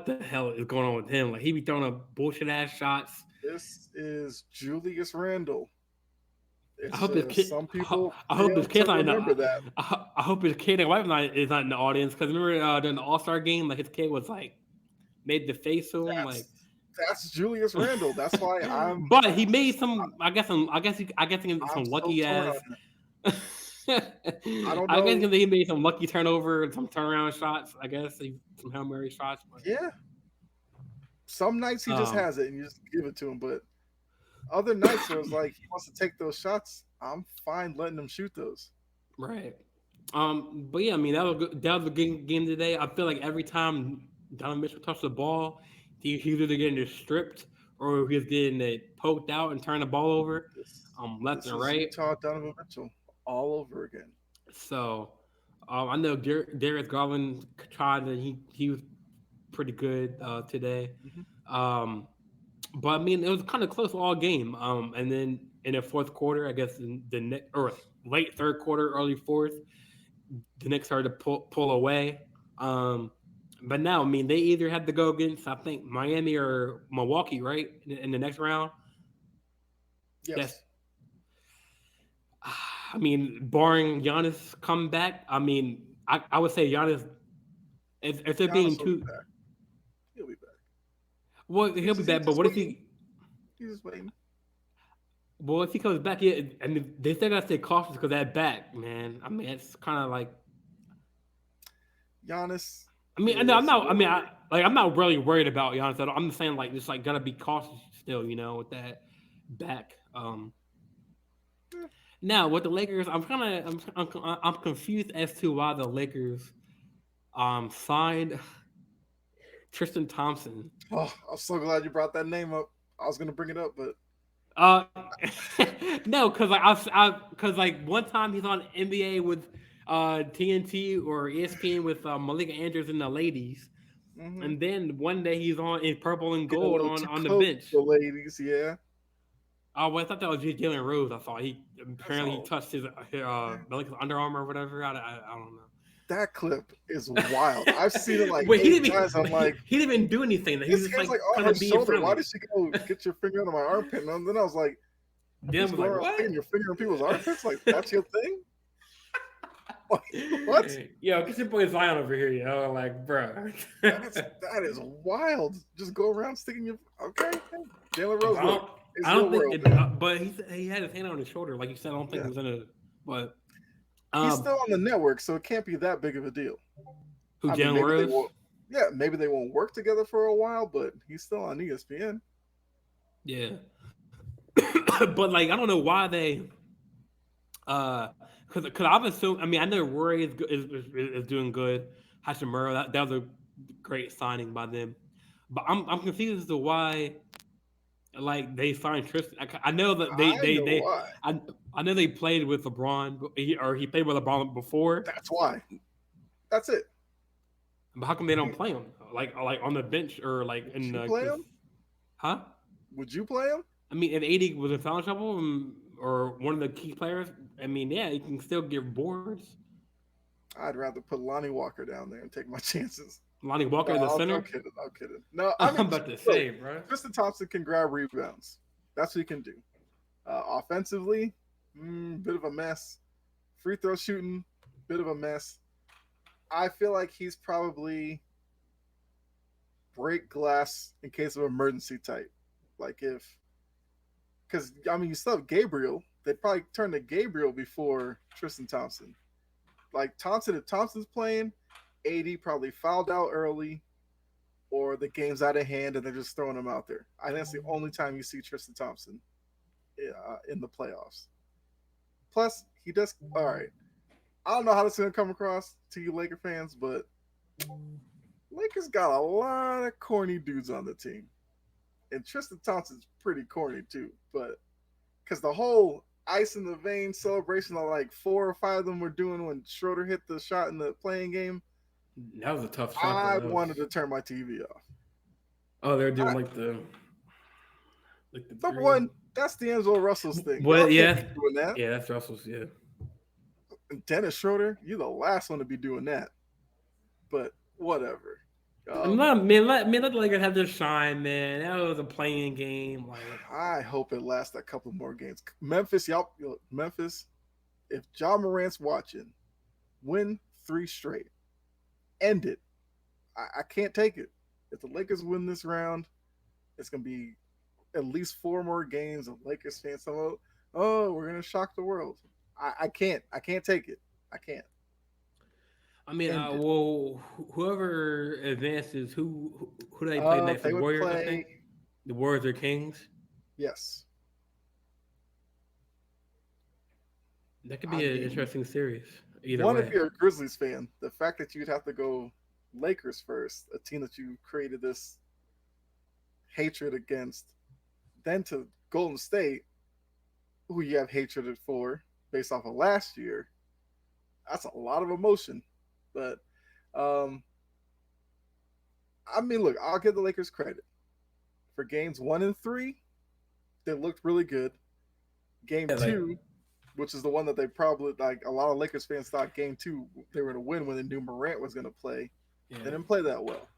the hell is going on with him. Like he be throwing up bullshit ass shots. This is Julius Randle. I It's hope his just kid. some people I hope his fail to kid's not in the. remember that. I hope his kid and wife is not in the audience because remember during the All Star game, like his kid was like made the face to him, like. That's that's Julius Randle. That's why But he made some. I guess. I guess he can I'm some so lucky torn ass. on that. I don't I guess know. he made some lucky turnover and some turnaround shots. I guess some Hail Mary shots. But Yeah, some nights he just um, has it and you just give it to him, but other nights where it's like he wants to take those shots, I'm fine letting him shoot those. right. But yeah, I mean that was a good game today. I feel like every time Donovan Mitchell touched the ball, he's either getting it stripped or he's getting it poked out and turn the ball over, This left this and is right. Utah Donovan Mitchell all over again. So I know Darius Garland tried to he was pretty good today. Hmm. Um, but I mean, it was kind of close all game. And then in the fourth quarter, I guess in the or late third quarter, early fourth, the Knicks started to pull away. Um, but now, I mean, they either had to go against I think Miami or Milwaukee, right, in the next round. That's Yes, I mean, barring Giannis come back, I mean, I would say Giannis. If they're being Giannis will be too back. He'll be back. well, he'll be He's back. But just what if waiting. he? He's just waiting. Well, if he comes back, yeah, I mean, they still gotta stay cautious because that back, man. I mean, it's kind of like. Giannis I mean, no, I'm is not. I mean, whatever. I'm not really worried about Giannis. I'm just saying, like, just like gotta be cautious still, with that back. Eh, Now with the Lakers, I'm confused as to why the Lakers signed Tristan Thompson. Oh, I'm so glad you brought that name up. I was gonna bring it up, but Uh, no, because because like one time he's on NBA with TNT or ESPN with Malika Andrews and the ladies, hmm and then one day he's on in purple and getting a gold little too on the close bench. to the ladies. Yeah, Oh, well, I thought that was just Jalen Rose. I thought he that's apparently he all. touched his Man, Malika's underarm or whatever. I don't know. that clip is wild. I've seen it like Wait, he 8 times. didn't I'm like, he didn't even do anything. He was just it was like like on trying her to be shoulder. Why friendly. did she go get your finger under my armpit? And then I was like, you Dan just was go like, around "What?" sticking your finger in people's armpits? Like that's your thing? Like, what? Yo, get your boy Zion over here, yo. Like, bro. That is wild. Just go around sticking your okay. Hey, Jalen Rose, I look, don't. it's I your don't think. world, man. But he had his hand on his shoulder, like you said. I don't think Yeah, it was in a. But he's um, still on the network, so it can't be that big of a deal. who I mean, Jalen maybe they Rose? won't. Yeah, maybe they won't work together for a while, but he's still on ESPN. Yeah, but like I don't know why they. Because I've assumed. I mean, I know Rory is doing good. Hashimura, that was a great signing by them. But I'm confused as to why like they signed Tristan. I know that I know why. I I know they played with LeBron, or he played with LeBron before. That's why. That's it. But how come they don't You, play him like on the bench or like would in you play this? him? Huh? Would you play him? I mean, if AD was in foul trouble or one of the key players, I mean, yeah, you can still get boards. I'd rather put Lonnie Walker down there and take my chances. Lonnie Walker No, in the I'm center. kidding. I'm kidding. No, I I'm mean, about to look, say, bro. Tristan Thompson can grab rebounds. That's what he can do. Offensively, bit of a mess. Free throw shooting, bit of a mess. I feel like he's probably break glass in case of emergency type. Like if, because I mean, you still have Gabriel. They'd probably turn to Gabriel before Tristan Thompson. Like Thompson, if Thompson's playing, AD probably fouled out early, or the game's out of hand and they're just throwing him out there. I think that's the only time you see Tristan Thompson in the playoffs. Plus, he does all right. I don't know how this is gonna come across to you Laker fans, but Lakers got a lot of corny dudes on the team, and Tristan Thompson's pretty corny too. But because the whole ice in the vein celebration that like 4 or 5 of them were doing when Schroeder hit the shot in the playing game, That was a tough shot though. I That was. wanted to turn my TV off. Oh, they're doing I, like the number three. one, that's D'Angelo Russell's thing. Y'all Well, can't yeah, be doing that. yeah, that's Russell's. Yeah. And Dennis Schroeder, you're the last one to be doing that. But whatever. Um, Let the Lakers have their shine, man. That was a playing game. Like, I hope it lasts a couple more games. Memphis, y'all, Memphis. If John Morant's watching, win 3 straight. End it. I can't take it. If the Lakers win this round, it's gonna be at least 4 more games of Lakers fans talking about, oh, we're gonna shock the world. I can't. I can't take it. I can't. I mean, End it. well, whoever advances, who do they play next? The They would Warriors, I think. play. The Warriors or Kings. Yes. That could I be an mean, interesting series. Either one, if way. you're a Grizzlies fan, the fact that you'd have to go Lakers first, a team that you created this hatred against, then to Golden State, who you have hatred for based off of last year. That's a lot of emotion. But um, I mean, look, I'll give the Lakers credit for games 1 and 3. They looked really good. Game Yeah, like, two, which is the one that they probably like a lot of Lakers fans thought game two they were going to win when they knew Morant was going to play. yeah. They didn't play that well.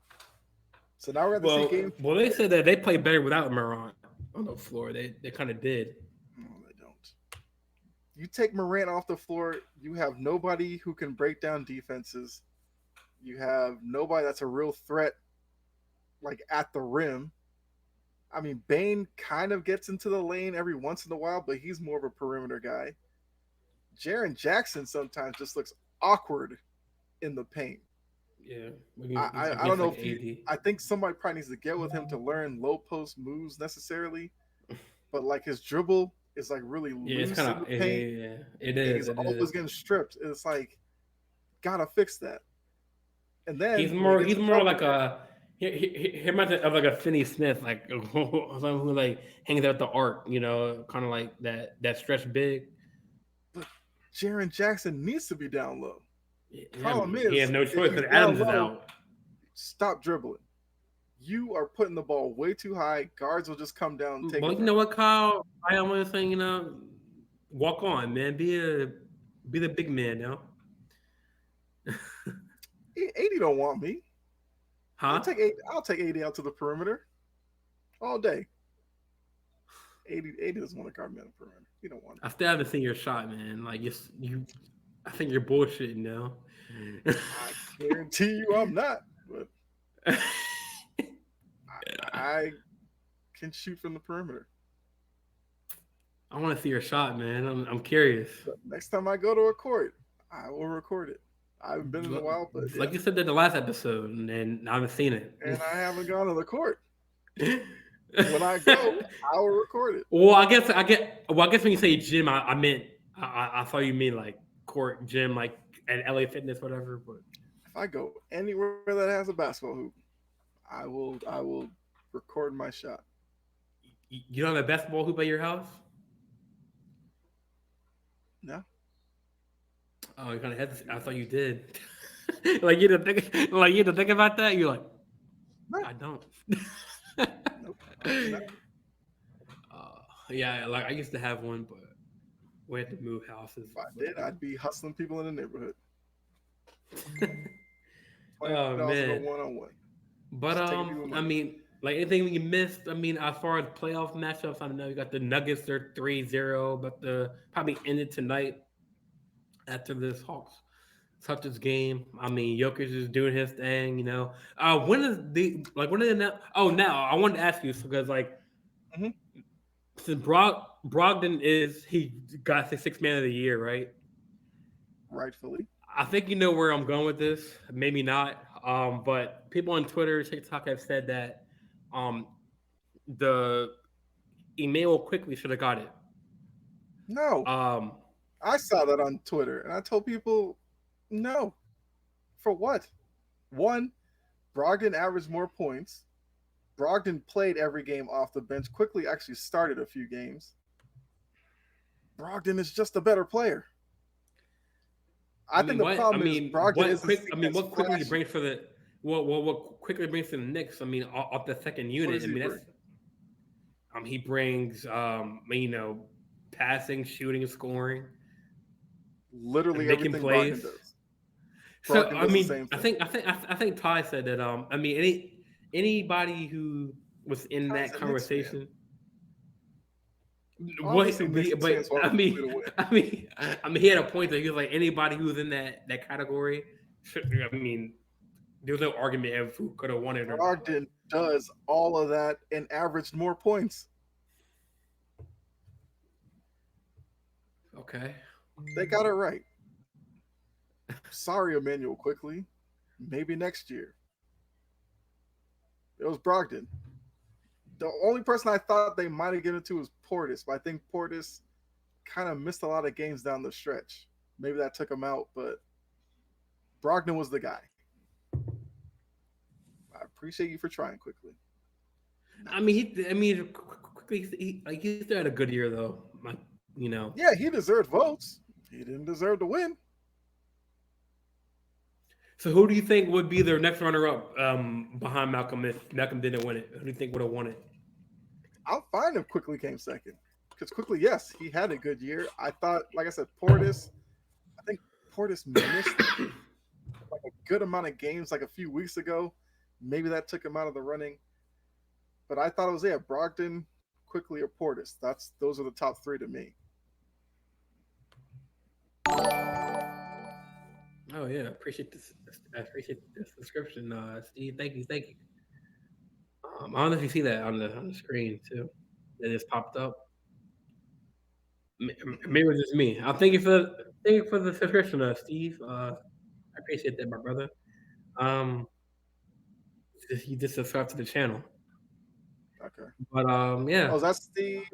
So now we're going to see Well, game. well, they said that they played better without Morant on the floor. They kind of did. No, they don't. You take Morant off the floor, you have nobody who can break down defenses. You have nobody that's a real threat, like at the rim. I mean, Bane kind of gets into the lane every once in a while, but he's more of a perimeter guy. Jaren Jackson sometimes just looks awkward in the paint. Yeah, I don't know if he. I think somebody probably needs to get with him to learn low post moves necessarily, but like his dribble is like really Yeah, it's loose kind in of the paint. yeah, it is. He's always getting stripped. It's like gotta fix that. And then He's more like a he reminds me of like a Finney Smith, like someone who like hangs out the arc, kind of like that stretch big. but Jaren Jackson needs to be down low. Yeah, Problem he has is, no if choice he's because down Adams is low, out. stop dribbling. You are putting the ball way too high. Guards will just come down and take Well, it. you know what, Kyle? I am going to say, walk on, man. Be the big man now. 80 don't want me. Huh? I'll take 80 out to the perimeter all day. 80 doesn't want to guard me on the perimeter. He don't want it. I still haven't seen your shot, man. Like you, I think you're bullshitting now. I guarantee you I'm not, but I can shoot from the perimeter. I want to see your shot, man. I'm curious. But next time I go to a court, I will record it. I haven't been in a while, but Like you said that the last episode, and I haven't seen it. and I haven't gone to the court. When I go, I will record it. Well, I guess when you say gym, I meant I thought you mean like court gym, like at LA Fitness, whatever. But If I go anywhere that has a basketball hoop, I will record my shot. you don't have a basketball hoop at your house? No. Oh, you kind of had to, I thought you did. Like you had to think about that. You're like, No. I don't. Nope. No. Yeah, like I used to have one, but we had to move houses. If I did, I'd be hustling people in the neighborhood. Oh man, one-on-one. but I mean, like anything we missed. I mean, as far as playoff matchups, I know you got the Nuggets. They're 3-0, but the probably ended tonight after this Hawks Celtics game. I mean, Jokic is doing his thing. When is the Oh, now I wanted to ask you because Mhm. since Brogdon he got the sixth man of the year, right? Rightfully. I think you know where I'm going with this. Maybe not. But people on Twitter, TikTok have said that the Emmanuel quickly should have got it. No. I saw that on Twitter and I told people no. For what? One, Brogdon averaged more points. Brogdon played every game off the bench. Quickly actually started a few games. Brogdon is just a better player. I think the problem is Brogdon isn't what quickly brings for the what quickly brings to the Knicks? I mean, off the second unit. I mean, he brings passing, shooting, scoring, literally everything Brogdon does. So I mean, I think Ty said that. I mean, anybody who was in that conversation. What? But I mean, he had a point that he was like anybody who was in that category. I mean, there was no argument of who could have won it. Brogdon does all of that and averaged more points. Okay, they got it right. Sorry, Emmanuel. Quickly, maybe next year. It was Brogdon. The only person I thought they might have given it to was Portis, but I think Portis kind of missed a lot of games down the stretch. Maybe that took him out, but Brogdon was the guy. appreciate you for trying quickly. I mean, quickly, he still had a good year though. Like, you know. Yeah, he deserved votes. He didn't deserve to win. So who do you think would be their next runner up behind Malcolm if Malcolm didn't win it? Who do you think would have won it? I'm fine if Quickly came second. Because Quickly, yes, he had a good year. I thought, like I said, Portis, I think Portis missed like a good amount of games like a few weeks ago. Maybe that took him out of the running. But I thought it was Brogdon, Quickly, or Portis. Those are the top three to me. Oh yeah, appreciate this. I appreciate this description, Steve. Thank you. I don't know if you see that on the screen too. That just popped up. Maybe it was just me. Thank you for the subscription, Steve. I appreciate that, my brother. Um, you just subscribe to the channel, Okay. but yeah, Oh, is that Steve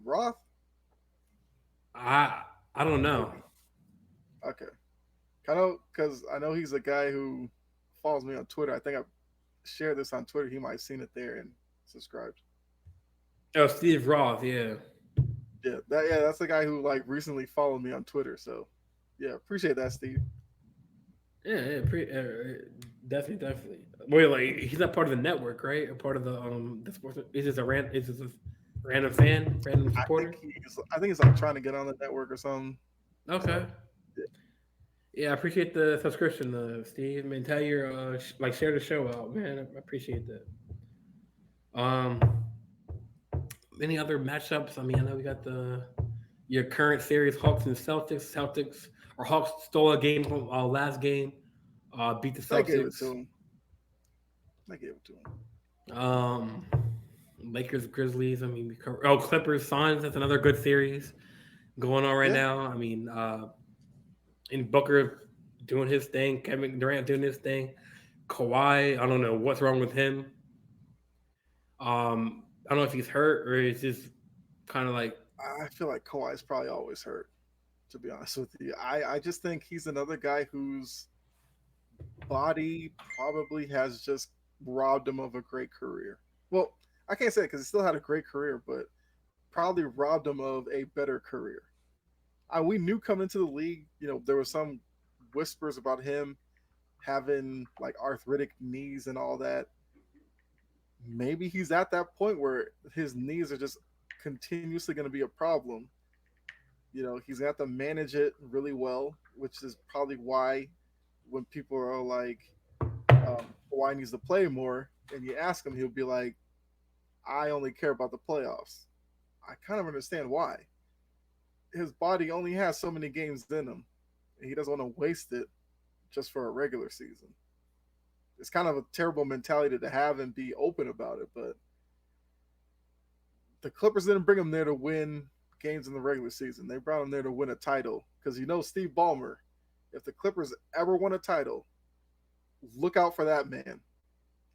Roth? I I don't know. Maybe. Okay. Kind of because I know he's a guy who follows me on Twitter. I think I shared this on Twitter. He might have seen it there and subscribed. Oh, Steve Roth, yeah. Yeah, that's the guy who like recently followed me on Twitter. So yeah, appreciate that, Steve. Definitely. Wait, like he's not part of the network, right? A part of the sports. Is just a random fan, random supporter. I think he's like trying to get on the network or something. Okay. So Yeah, I appreciate the subscription, Steve. Man, tell your share the show out, man. I appreciate that. Um, any other matchups? I mean, I know we got the your current series, Hawks and Celtics. Celtics or Hawks stole a game from last game, beat the they gave it to Celtics. him. They gave it to him. Um, Lakers, Grizzlies. I mean, Clippers, Suns. That's another good series going on right Yeah, now. I mean, and Booker doing his thing, Kevin Durant doing his thing. Kawhi, I don't know what's wrong with him. I don't know if he's hurt or it's just kind of like, I feel like Kawhi's probably always hurt. To be honest with you, I just think he's another guy whose body probably has just robbed him of a great career. Well, I can't say it because he still had a great career, but probably robbed him of a better career. We knew coming into the league, there was some whispers about him having like arthritic knees and all that. Maybe he's at that point where his knees are just continuously going to be a problem. He's going to have to manage it really well, which is probably why when people are like, why he needs to play more, and you ask him, he'll be like, I only care about the playoffs. I kind of understand why. His body only has so many games in him, and he doesn't want to waste it just for a regular season. It's kind of a terrible mentality to have and be open about it, but the Clippers didn't bring him there to win games in the regular season. They brought him there to win a title because Steve Ballmer, if the Clippers ever won a title, look out for that man.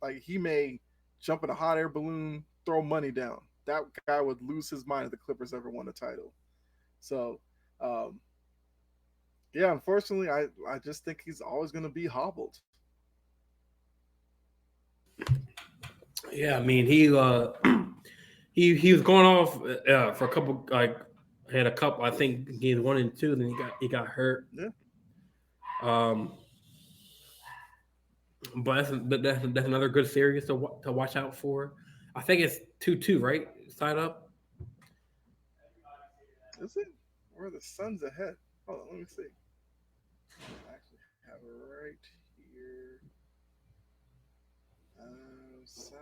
Like he may jump in a hot air balloon, throw money down. That guy would lose his mind if the Clippers ever won a title. So, yeah, unfortunately, I just think he's always going to be hobbled. yeah. I mean, he was going off for a couple like had a couple. I think games 1 and 2. Then he got hurt. Yeah. Um, but that's another good series to watch out for. I think it's 2-2, right? Side up. Is it? Where are the Suns ahead? Hold on, let me see. I actually have it right here. Suns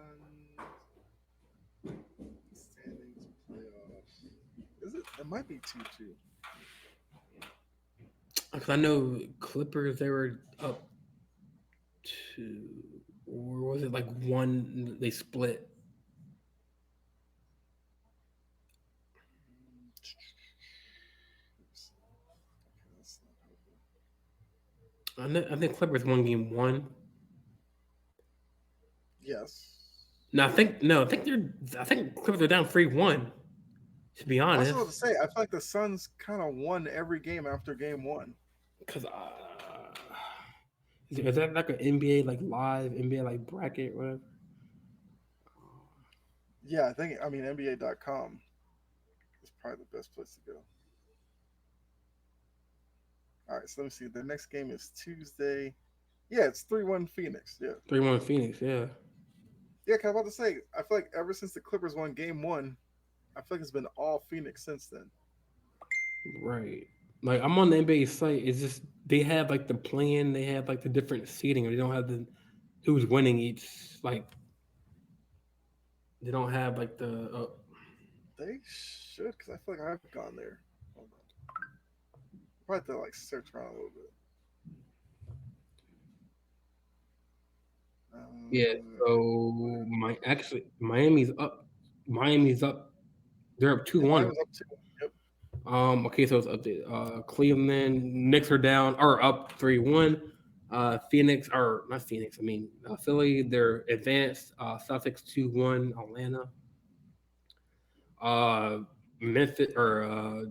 standings playoffs. Is it? It might be 2-2. Because I know Clippers they were up to, or was it like one? They split. I think Clippers won game 1. Yes. No, I think Clippers are down 3-1. To be I was honest, about to say, I feel like the Suns kind of won every game after game one. because Is that like an NBA like live NBA like bracket whatever? Yeah, I mean NBA.com is probably the best place to go. All right, so let me see. The next game is Tuesday. Yeah, it's 3-1 Phoenix. Yeah. 3-1 Phoenix, yeah. Yeah, 'cause I was about to say, I feel like ever since the Clippers won game one, I feel like it's been all Phoenix since then. Right. Like I'm on the NBA site. It's just they have like the plan. They have like the different seating. They don't have the who's winning each. Like they don't have like the. They should, because I feel like I've gone there. Hold on. Probably have to like search around a little bit. Yeah. So my actually Miami's up. Miami's up. They're up two Yeah, mine one. was up too. Yep. Okay, so it's updated. Cleveland Knicks are down or up 3-1. Phoenix or not Phoenix. I mean Philly. They're advanced. Celtics 2-1. Atlanta. Uh, Memphis or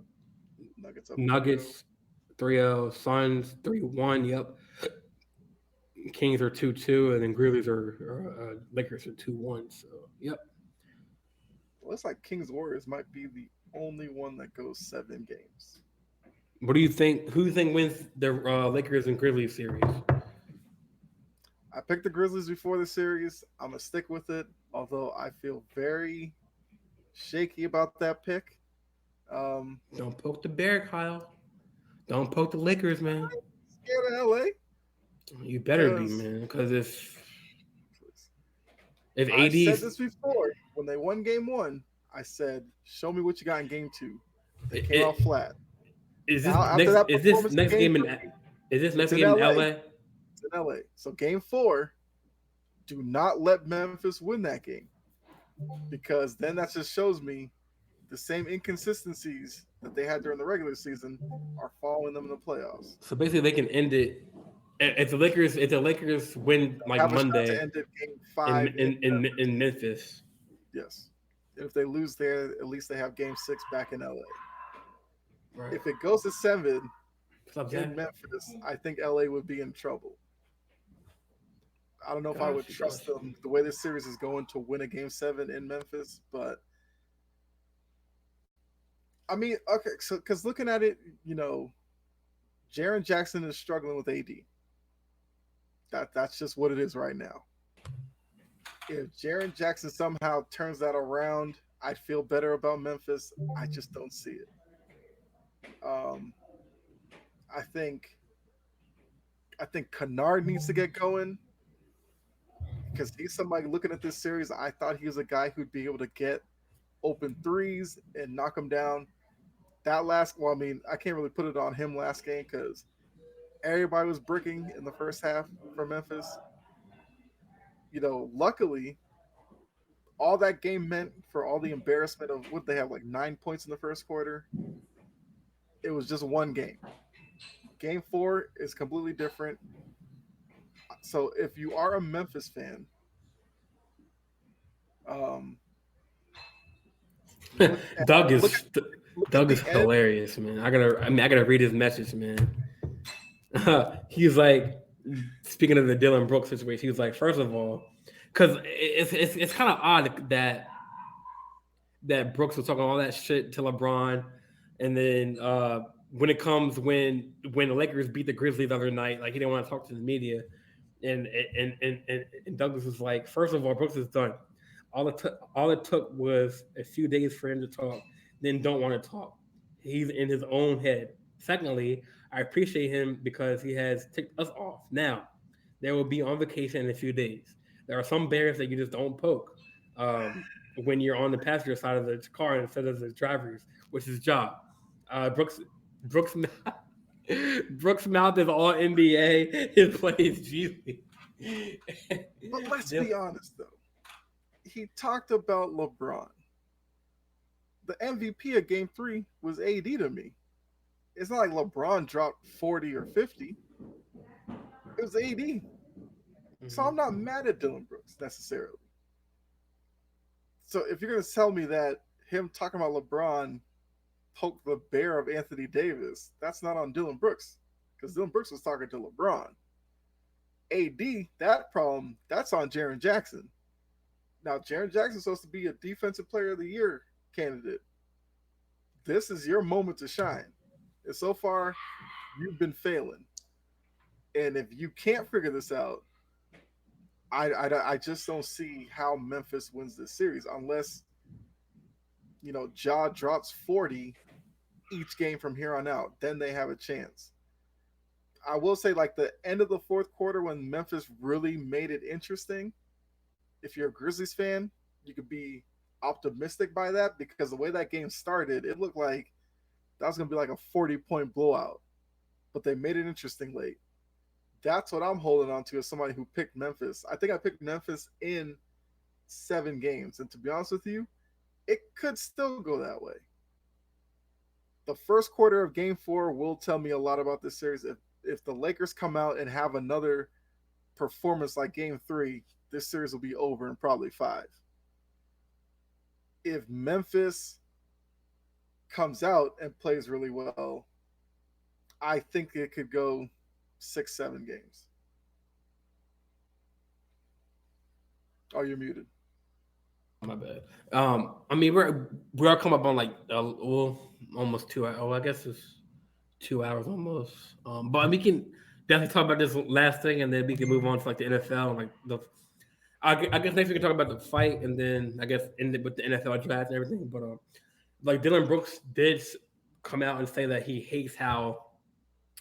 Nuggets up 3-0. Nuggets 3-0. Suns 3-1. Yep. Kings are 2-2, and then Grizzlies are Lakers are 2-1. So yep. Looks like Kings Warriors might be the only one that goes 7 games. What do you think? Who do you think wins the Lakers and Grizzlies series? I picked the Grizzlies before the series. I'm gonna stick with it, although I feel very shaky about that pick. Um, Don't poke the bear, Kyle. Don't poke the Lakers, man. Scared of LA You better be, because man. Because if I've said AD's this before. When they won Game One, I said, "Show me what you got in Game Two." They came out it, flat. Now after that is this performance in next Game game in Three, is this it's next in game in LA. LA? It's in LA. So Game Four, do not let Memphis win that game because then that just shows me the same inconsistencies that they had during the regular season are following them in the playoffs. So basically, they can end it. If the Lakers win They like have a shot to Monday end it Game Five in in Memphis. Memphis, Yes. And if they lose there, at least they have Game Six back in LA. right? If it goes to 7 What's up, in Zach? Memphis, I think LA would be in trouble. I don't know if I would Gotcha, trust gotcha. them the way this series is going to win a Game 7 in Memphis, but I mean, okay, so because looking at it, Jaren Jackson is struggling with AD. That's just what it is right now. If Jaren Jackson somehow turns that around, I'd feel better about Memphis. I just don't see it. Um, I think I think Kennard needs to get going because he's somebody looking at this series. I thought he was a guy who'd be able to get open threes and knock them down. Well, I mean, I can't really put it on him last game because everybody was bricking in the first half for Memphis. Luckily, all that game meant for all the embarrassment of what they have like 9 points in the first quarter. It was just one game. Game four is completely different. So if you are a Memphis fan, um, look at Doug look at is look at Doug is the end. hilarious, man. I gotta read his message, man. He's like, speaking of the Dylan Brooks situation, he was like, first of all, because it's kind of odd that Brooks was talking all that shit to LeBron, and then when it comes when the Lakers beat the Grizzlies the other night, like he didn't want to talk to the media, and Douglas was like, first of all, Brooks is done. All it took was a few days for him to talk, then don't want to talk. He's in his own head. Secondly, I appreciate him because he has ticked us off. Now, there will be on vacation in a few days. There are some bears that you just don't poke when you're on the passenger side of the car instead of the driver's, which is job. Brooks Brooks Mouth is all NBA. His play is G League. But let's be honest though, he talked about LeBron. The MVP of Game Three was AD to me. It's not like LeBron dropped 40 or 50. It was AD. So I'm not mad at Dylan Brooks necessarily. So if you're gonna tell me that him talking about LeBron poked the bear of Anthony Davis, that's not on Dylan Brooks because Dylan Brooks was talking to LeBron. AD, that problem, that's on Jaren Jackson. Now, Jaren Jackson's supposed to be a defensive player of the year candidate. This is your moment to shine. And so far, you've been failing. And if you can't figure this out, I just don't see how Memphis wins this series unless, Ja drops 40 each game from here on out. Then they have a chance. I will say, like, the end of the fourth quarter when Memphis really made it interesting, if you're a Grizzlies fan, you could be optimistic by that because the way that game started, it looked like that was going to be like a 40-point blowout. But they made it interesting late. That's what I'm holding on to as somebody who picked Memphis. I think I picked Memphis in 7 games. And to be honest with you, it could still go that way. The first quarter of game 4 will tell me a lot about this series. If the Lakers come out and have another performance like game 3, this series will be over in probably 5. If Memphis comes out and plays really well, I think it could go 6-7 games. Oh, you're muted. My bad. I mean, we're come up on like almost 2 hours. Oh, I guess it's 2 hours almost. But we can definitely talk about this last thing, and then we can move on to like the NFL and like the. I guess next we can talk about the fight, and then I guess end it with the NFL draft and everything. But like Dylan Brooks did come out and say that he hates how,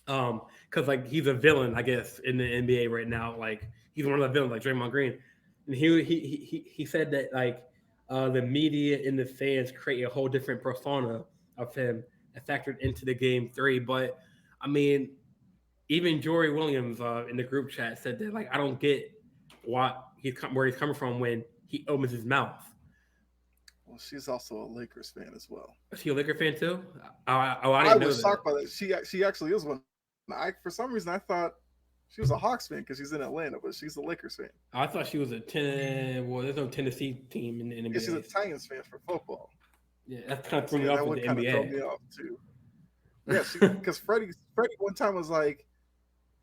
because like he's a villain, I guess, in the NBA right now. Like he's one of the villains, like Draymond Green, and he said that like the media and the fans create a whole different persona of him that factored into the game 3. But I mean, even Jory Williams in the group chat said that like I don't get where he's coming from when he opens his mouth. Well, she's also a Lakers fan as well. Is he a Laker fan too? I I didn't know was that. shocked by that. She actually is one. For some reason, I thought she was a Hawks fan because she's in Atlanta, but she's a Lakers fan. I thought she was a well, there's no Tennessee team in the NBA. Yeah, she's a Titans fan for football. Yeah, that's kind of threw me off with the NBA. That would kind of throw me off too. Yeah, because Freddie one time was like,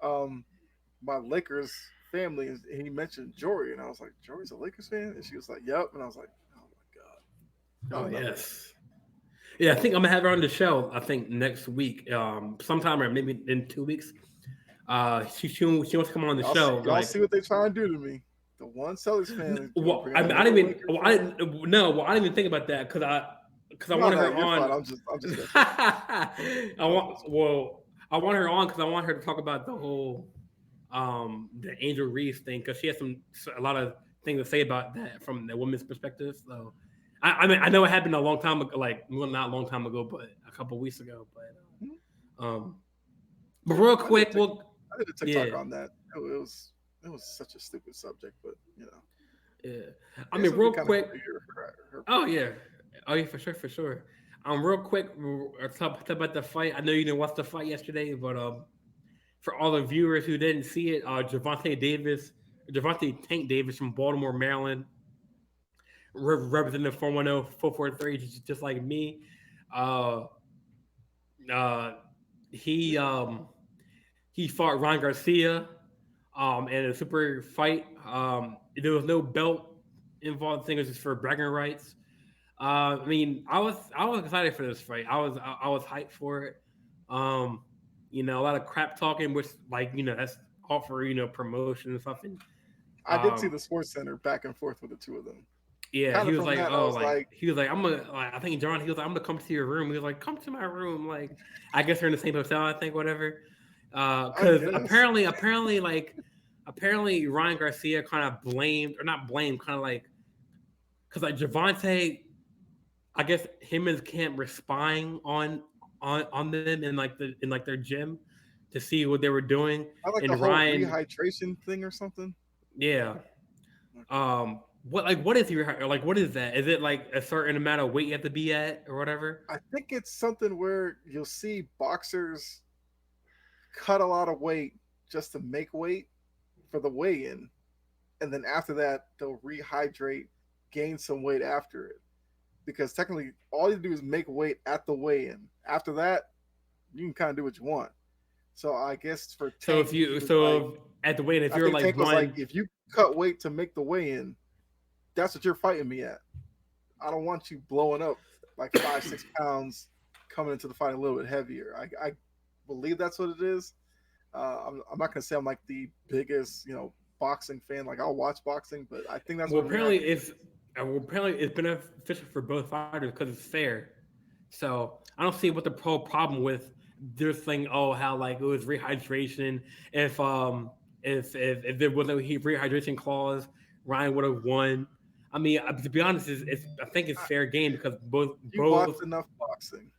my Lakers family, and he mentioned Jory, and I was like, Jory's a Lakers fan, and she was like, yep, and I was like, oh my god. Oh yes. Yeah, I think I'm gonna have her on the show. I think next week, sometime or maybe in 2 weeks. She wants to come on the show. Y'all see what they trying to do to me? The one Celtics fan. Well, I didn't even think about that because I wanted her on. I'm just I want her on because I want her to talk about the whole the Angel Reese thing because she has a lot of things to say about that from the women's perspective. So I mean I know it happened a long time ago, like well, not a long time ago, but a couple weeks ago. But real quick, I did a TikTok on that. It was such a stupid subject, but yeah. I mean, real quick. Oh yeah, for sure. Real quick, talk about the fight. I know you didn't watch the fight yesterday, but for all the viewers who didn't see it, Gervonte Tank Davis from Baltimore, Maryland, representing the 410 443, just like me. He fought Ryan Garcia in a super fight. There was no belt involved. I think it was just for bragging rights. I mean, I was excited for this fight. I was hyped for it. A lot of crap talking, which that's all for promotion and stuff. And I did see the Sports Center back and forth with the two of them. Yeah, kind he was like, he was like, I'm gonna. I think John. He was like, I'm gonna come to your room. He was like, come to my room. Like, I guess they're in the same hotel. I think whatever. Because apparently Ryan Garcia kind of blamed or not blamed, kind of like, because like Gervonte, I guess him and his camp were spying on them in their gym to see what they were doing. Like and the Ryan whole rehydration thing or something. Yeah. What is what is that? Is it like a certain amount of weight you have to be at or whatever? I think it's something where you'll see boxers cut a lot of weight just to make weight for the weigh-in, and then after that they'll rehydrate, gain some weight after it. Because technically all you do is make weight at the weigh-in. After that, you can kind of do what you want. So I guess for So Tank, if he you was like, at the weigh-in, if I you're think like Tank was like, one, if you cut weight to make the weigh in, that's what you're fighting me at. I don't want you blowing up like 5, 6 pounds coming into the fight a little bit heavier. I believe that's what it is. I'm not gonna say I'm like the biggest, boxing fan. Like I'll watch boxing, but I think that's well, what it apparently actually. it's beneficial for both fighters because it's fair. So I don't see what the pro problem with this thing. Oh, how like it was rehydration. If if there was no rehydration clause, Ryan would have won. I mean, to be honest, it's I think it's I, fair game because you watch enough boxing,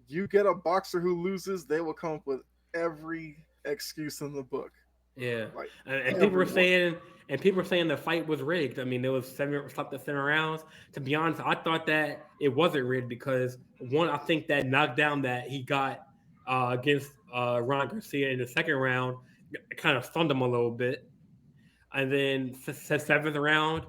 you get a boxer who loses, they will come up with every excuse in the book, yeah, like and everyone. people were saying the fight was rigged. I mean, there was something 7 rounds. To be honest, I thought that it wasn't rigged because one, I think that knockdown that he got against Ryan Garcia in the second round kind of stunned him a little bit, and then seventh round,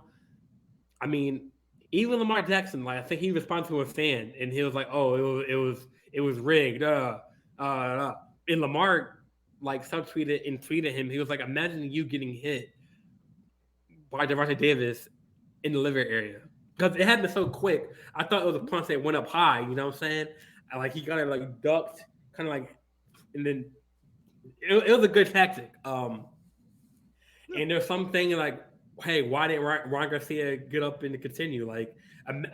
I mean, even Lamar Jackson, like I think he responded to a fan, and he was like, "Oh, it was rigged." And Lamar like subtweeted and tweeted him. He was like, "Imagine you getting hit by Gervonte Davis in the liver area because it happened so quick. I thought it was a punch that went up high. You know what I'm saying? And, like he got it like ducked, kind of like, and then it was a good tactic. And there's something like, hey, why didn't Ryan Garcia get up and continue? Like,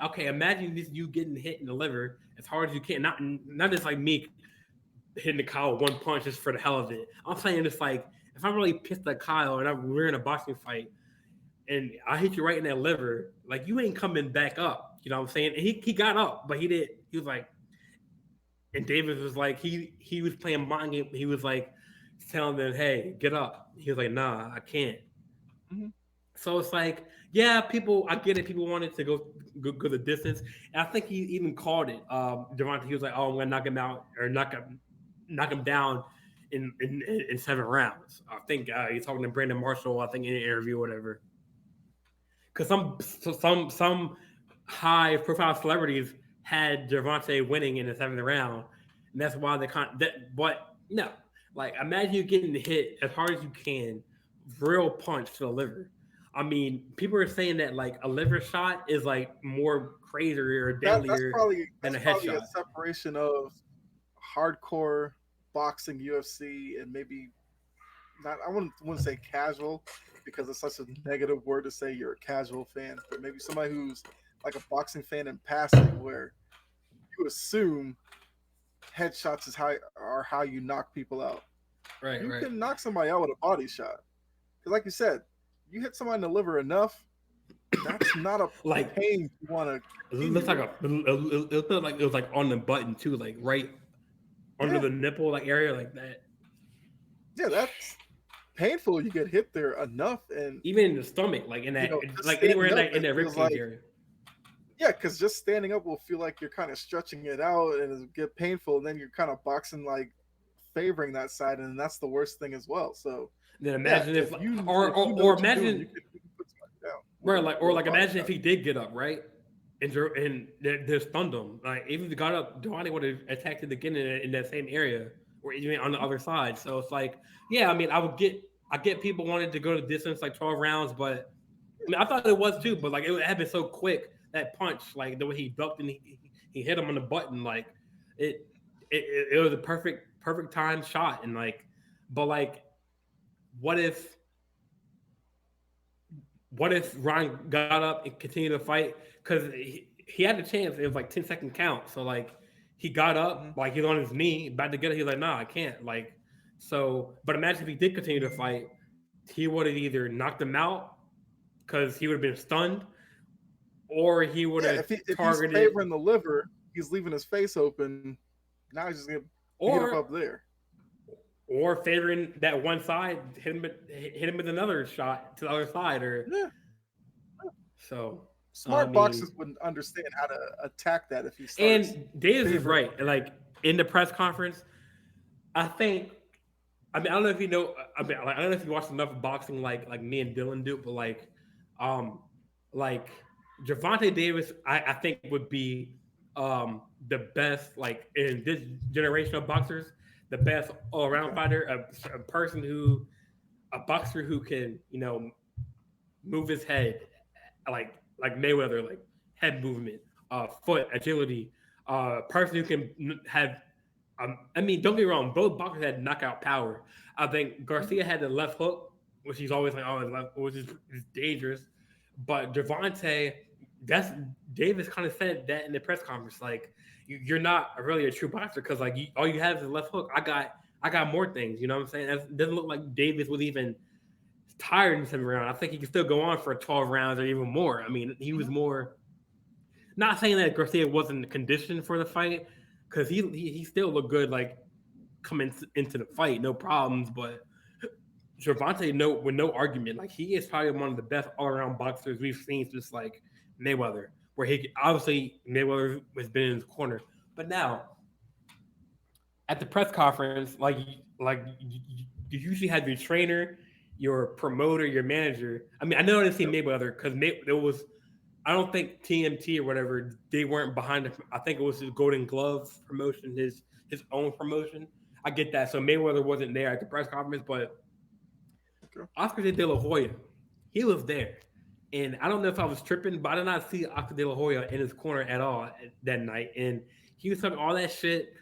okay, imagine this you getting hit in the liver as hard as you can. Not just like me hitting the Kyle one punch just for the hell of it. I'm saying it's like if I'm really pissed at Kyle and we're in a boxing fight and I hit you right in that liver, like you ain't coming back up. You know what I'm saying? And he got up, but he did. He was like, and Davis was like, he was playing mind game. He was like telling them, hey, get up. He was like, nah, I can't. Mhm. So it's like, yeah, people, I get it. People wanted to go the distance, and I think he even called it. Gervonte, he was like, "Oh, I'm gonna knock him out or knock him down in 7 rounds." I think he's talking to Brandon Marshall. I think in an interview or whatever. Because some high profile celebrities had Gervonte winning in the seventh round, and that's why they can't. But no, like imagine you getting hit as hard as you can, real punch to the liver. I mean, people are saying that like a liver shot is like more crazier or That's deadlier probably than that's a probably a headshot. separation of hardcore boxing UFC and maybe not. I wouldn't say casual because it's such a negative word to say you're a casual fan, but maybe somebody who's like a boxing fan in passing, where you assume headshots are how you knock people out. Right, You right. can knock somebody out with a body shot because, like you said, you hit somebody in the liver enough. That's not a Like pain you want to it continue looks like with. it felt like it was like on the button too, like right under Yeah, the nipple, like area like that. yeah, that's painful. You get hit there enough, and Even in the stomach, like just like anywhere standing up, in it that rib feels cage like, area. yeah, because just standing up will feel like you're kind of stretching it out, and it'll get painful. And then you're kind of boxing like favoring that side, and that's the worst thing as well. So, Then yeah, imagine if if you or if you know or what you're doing, imagine you can put somebody down right like or with a like body imagine if shot. he did get up right and there's stunned him. Like even if he got up, Giovanni would have attacked it again in that same area or even on the other side. So it's like, yeah, I mean, I get people wanted to go to distance like 12 rounds, but I mean, I thought it was too, but like it happened so quick that punch, like the way he ducked and he hit him on the button, like it it was a perfect time shot and like, but like, what if Ryan got up and continued to fight because he had the chance. It was like 10-second count, so like he got Mm-hmm. up like he's on his knee about to get it. He's like, nah, I can't. Like so, but imagine if he did continue to fight, he would have either knocked him out because he would have been stunned, or he would Yeah, have if he's targeted, favoring the liver, he's leaving his face open. Now he's just gonna beat him or up there. favoring that one side, hit him with another shot to the other side, or Yeah, so. I smart mean, boxers wouldn't understand how to attack that if he starts and Davis is favoring right. the liver. Like in the press conference, I think. I mean, I don't know if you know. I mean, like, I don't know if you watched enough boxing, like me and Dylan do, but um, like Gervonte Davis, I think would be the best like in this generation of boxers the best all around Okay. fighter, a person who a boxer who can move his head like Mayweather, like head movement, foot agility, person who can have. I mean, don't get me wrong. Both boxers had knockout power. I think Mhm. Garcia had the left hook, which he's always like, oh, his left, which is dangerous. But Gervonte, that's Davis kind of said that in the press conference. Like, you're not really a true boxer because like all you have is a left hook. I got more things. You know what I'm saying? It doesn't look like Davis was even tired in the 7th round. I think he could still go on for 12 rounds or even more. I mean, he was Mhm. more not saying that Garcia wasn't conditioned for the fight because he still looked good like coming into the fight, no problems. But Gervonte, no with no argument, like he is probably one of the best all around boxers we've seen since like Mayweather, where he obviously Mayweather has been in his corner, but now at the press conference, you usually have your trainer, your promoter, your manager. I mean, I know I didn't see Yep. Mayweather because there was. I don't think TMT or whatever they weren't behind it. I think it was his Golden Glove promotion, his own promotion. I get that. So Mayweather wasn't there at the press conference, but Okay. Oscar De La Hoya, he was there. And I don't know if I was tripping, but I did not see Oscar De La Hoya in his corner at all that night. And he was talking all that shit.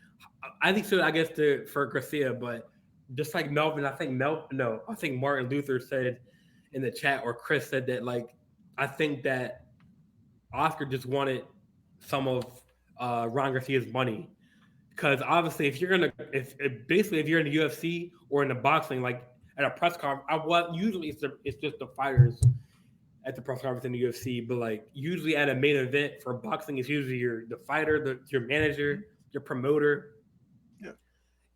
I think so. I guess for Garcia, but just like Melvin, I think no, I think Martin Luther said in the chat or Chris said that like I think that Oscar just wanted some of Ron Garcia's money because obviously if basically if you're in the UFC or in the boxing like at a press conference, usually it's just the fighters at the press conference in the UFC, but like usually at a main event for boxing, it's usually the fighter, your manager, Mhm. your promoter, Yeah.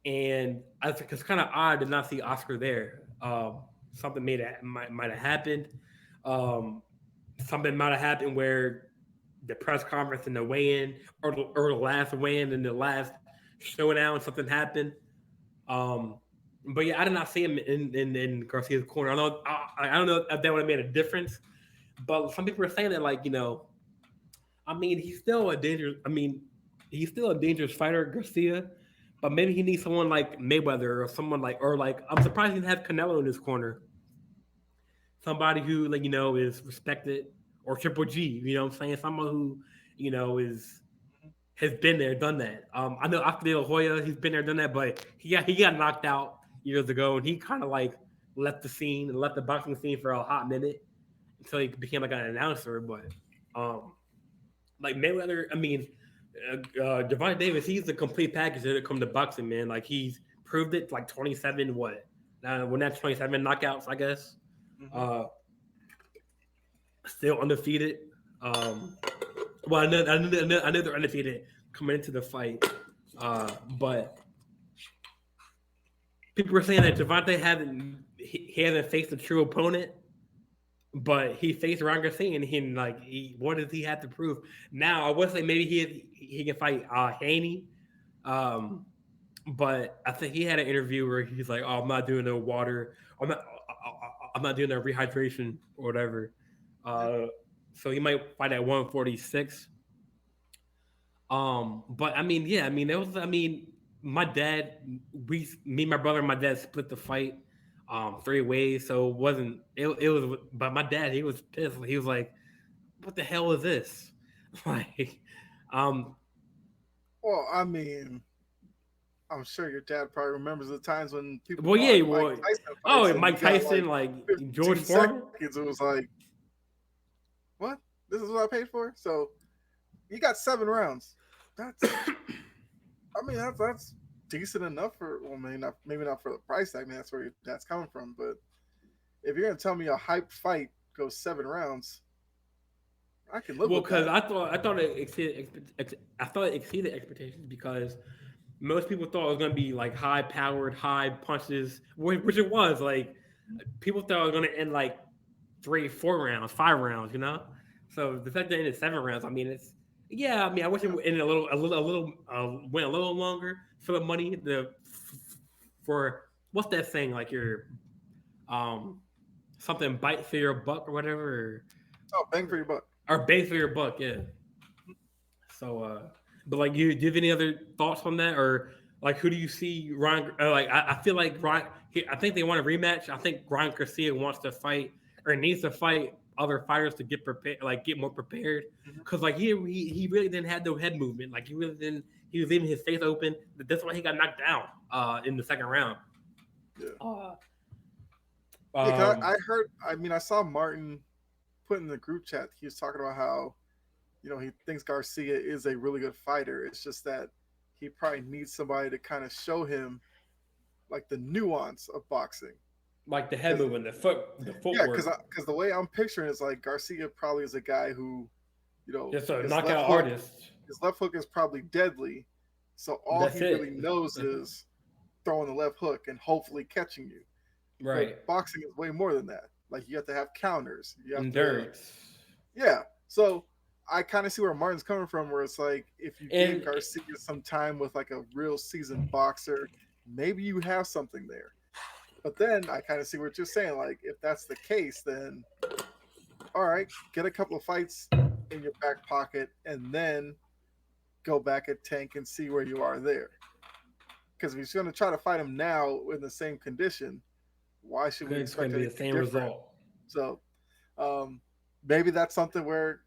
and I think it's kind of odd to not see Oscar there. Something might have happened. Um, Something might have happened where the press conference and the weigh-in, or the last weigh-in and the last showdown, something happened. Um, but yeah, I did not see him in Garcia's corner. I don't know if that would have made a difference. But some people are saying that like I mean he's still a dangerous fighter, Garcia. But maybe he needs someone like Mayweather or someone like I'm surprised he didn't have Canelo in his corner. Somebody who like is respected, or Triple G. You know what I'm saying? Someone who is has been there, done that. I know Oscar De La Hoya, he's been there, done that, but he got knocked out years ago, and he kind of like left the scene and left the boxing scene for a hot minute until he became like an announcer. But um, like Mayweather, I mean, Gervonte Davis, he's the complete package when it comes to boxing, man. Like he's proved it. Like 27, what? When that's 27 knockouts, I guess. Hmm. Uh, Still undefeated. Um, well, I know they're undefeated coming into the fight, but people were saying that Gervonta he hasn't faced a true opponent, but he faced Ryan Garcia, and what does he have to prove? Now, I would say maybe he can fight Haney, um, but I think he had an interview where he's like, "Oh, I'm not doing no water. I'm not doing no rehydration or whatever." Yeah. Uh, so he might fight at 146. But I mean, yeah, I mean, my dad, me, my brother, and my dad split the fight, 3 ways. So it was, but my dad, he was pissed. He was like, "What the hell is this?" Like, um, Well, I mean, I'm sure your dad probably remembers the times when people well, fought yeah, in Mike well, Tyson oh, fights and and you Mike got Tyson, like like George 15 Foreman. seconds. It was like, what? This is what I paid for? So you got 7 rounds. That's, I mean, that's decent enough for, well, maybe not for the price tag. I mean, that's where your dad's coming from. But if you're gonna tell me a hyped fight goes 7 rounds, I can live Well, with because that. I thought it exceeded expectations because most people thought it was gonna be like high powered, high punches, which it was. Like people thought it was gonna end like 3, 4 rounds, 5 rounds, you know. So the fact that it ended 7 rounds, I mean, it's yeah. I mean, I wish it Yeah. ended went a little longer for the money. For what's that saying? Like your um something bite for your buck or whatever, Oh, bang for your buck. or base for your buck, yeah. So, but like, do you have any other thoughts on that, or Like, who do you see Ryan? I feel like Ryan. I think they want a rematch. I think Ryan Garcia wants to fight or needs to fight other fighters to get prepared, like get more prepared. Mhm. Because like he really didn't have no head movement. Like he really didn't. He was leaving his face open. That's why he got knocked down in the second round. Yeah. Uh, Yeah, 'cause um, I heard. I mean, I saw Martin put in the group chat. He was talking about how he thinks Garcia is a really good fighter. It's just that he probably needs somebody to kind of show him like the nuance of boxing. like the head Because movement, the yeah, because footwork. because the way I'm picturing is like Garcia probably is a guy who Just a his left knockout hook artist. is probably deadly. So all That's he really it. knows is throwing the left hook and hopefully catching you. But Right. boxing is way more than that. Like you have to have counters. You have to Endurance. yeah. So I kind of see where Martin's coming from, where it's like if you gave And Garcia some time with like a real seasoned boxer, maybe you have something there. But then I kind of see what you're saying. Like if that's the case, then all right, get a couple of fights in your back pocket, and then go back at Tank and see where you are there. Because if you're going to try to fight him now in the same condition, why should we it's going expect to be the anything same different? result. So um, maybe that's something where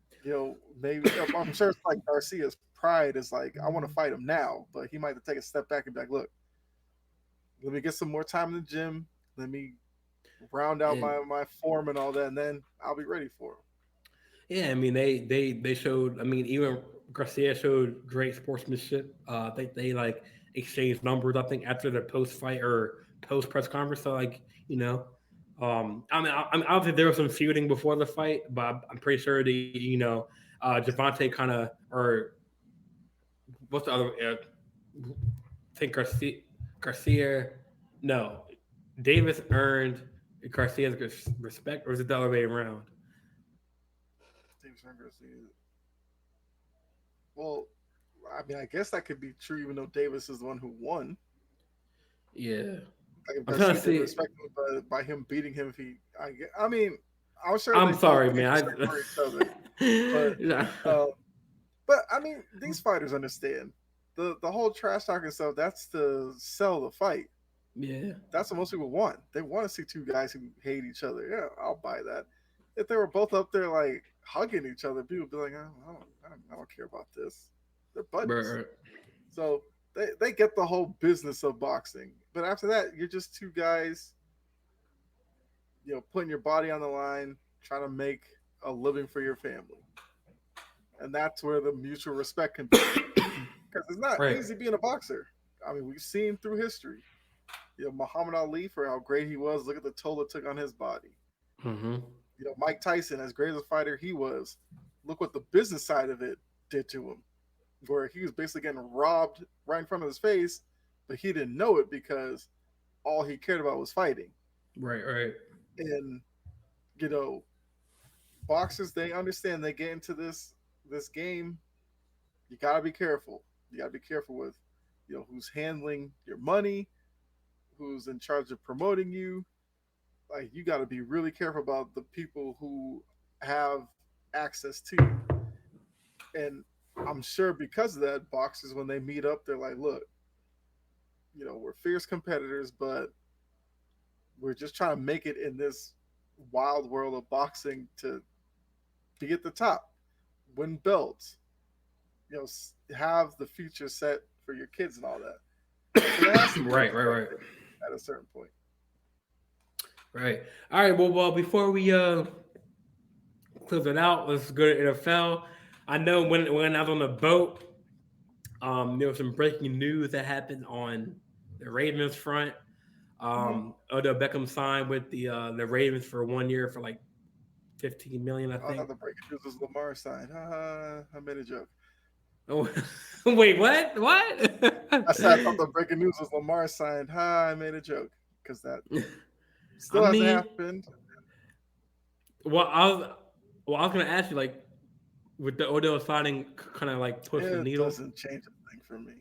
maybe I'm sure it's like Garcia's pride is like I want to fight him now, but he might have to take a step back and be like, look, let me get some more time in the gym. Let me round out And my form and all that, and then I'll be ready for him. yeah, I mean they showed. I mean even Garcia showed great sportsmanship. I think they like exchanged numbers. I think after the post fight or post press conference. So like I mean obviously there was some feuding before the fight, but I'm pretty sure Gervonte kind of or what's the other I think Garcia no Davis earned Garcia's respect, or is it the other way around? James Garcia. Well, I mean, I guess that could be true, even though Davis is the one who won. Yeah, Like if I'm trying to Garcia didn't see. respect him by him beating him, if he, I mean, I'm sure I'm they both sorry, did man. respect for each other, but, Yeah. uh, I mean, these fighters understand the whole trash talking stuff. That's to sell the fight. Yeah. That's what most people want. They want to see two guys who hate each other. Yeah, I'll buy that. If they were both up there like hugging each other, people would be like, oh, I don't care about this. They're buddies. Right. So they get the whole business of boxing. But after that, you're just two guys, putting your body on the line, trying to make a living for your family. And that's where the mutual respect can be. Because it's not Right. easy being a boxer. I mean, we've seen through history. Muhammad Ali, for how great he was, look at the toll it took on his body. Mm-hmm. Mike Tyson, as great as a fighter he was, look what the business side of it did to him, where he was basically getting robbed right in front of his face, but he didn't know it because all he cared about was fighting. Right. Right. And you know, boxers, they understand they get into this game. You gotta be careful. You gotta be careful with who's handling your money, who's in charge of promoting you. Like you got to be really careful about the people who have access to you. And I'm sure because of that, boxers when they meet up, they're like, look, we're fierce competitors, but we're just trying to make it in this wild world of boxing to be at the top, win belts, have the future set for your kids and all that. So there has to be Right. Right. Right. respect at a certain point. Right. All right. Well, before we close it out, let's go to NFL. I know when I was on the boat, there was some breaking news that happened on the Ravens front. Mm-hmm. Odell Beckham signed with the Ravens for 1 year for like 15 million, I I thought think. the breaking news was Lamar signed. I made a joke. Oh, wait, what? What? I said I thought the breaking news was Lamar signed. Ha! I made a joke because that I still hasn't mean, happened. well, I was, well, I was gonna ask you like, with the Odell signing, kind of like push the It needle. doesn't change a thing for me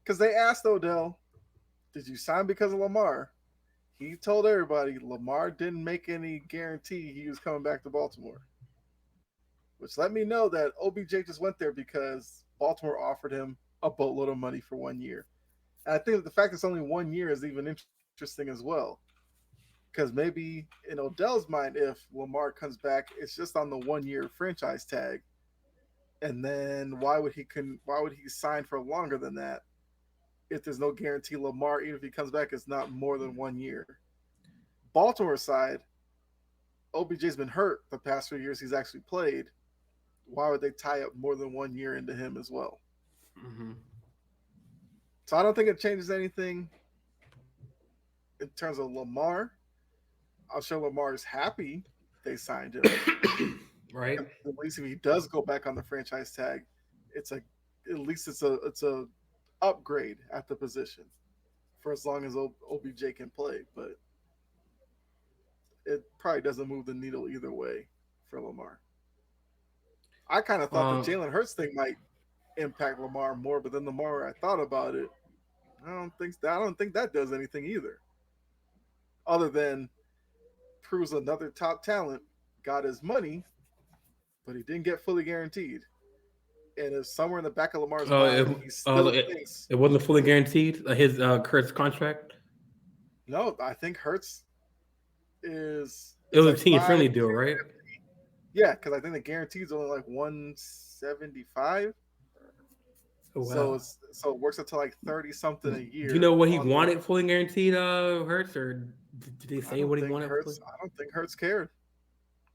because they asked Odell, "Did you sign because of Lamar?" He told everybody Lamar didn't make any guarantee he was coming back to Baltimore, which let me know that OBJ just went there because Baltimore offered him a boatload of money for 1 year. And I think that the fact it's only 1 year is even interesting as well. Because maybe in Odell's mind, if Lamar comes back, it's just on the 1 year franchise tag. And then why would he sign for longer than that if there's no guarantee Lamar, even if he comes back, is not more than 1 year? Baltimore side, OBJ's been hurt the past 3 years he's actually played. Why would they tie up more than 1 year into him as well? Mm-hmm. So I don't think it changes anything in terms of Lamar. I'm sure Lamar is happy they signed him. Right. At least if he does go back on the franchise tag, it's a at least it's a upgrade at the position for as long as OBJ can play. But it probably doesn't move the needle either way for Lamar. I kind of thought the Um. Jalen Hurts thing might impact Lamar more, but then the more I thought about it, I don't think that does anything either, other than proves another top talent got his money, but he didn't get fully guaranteed. And if somewhere in the back of Lamar's Uh, it, mind he still thinks, it wasn't fully guaranteed his Kurt's contract. no, I think Hurts is It it's was a like team five. friendly deal, right? Yeah, because I think the guarantee is only like 175. Oh, So wow. it works up to like 30 something a Do you know year what he on the. wanted fully guaranteed? Hurts, or did they say what he wanted fully? I don't think Hurts cared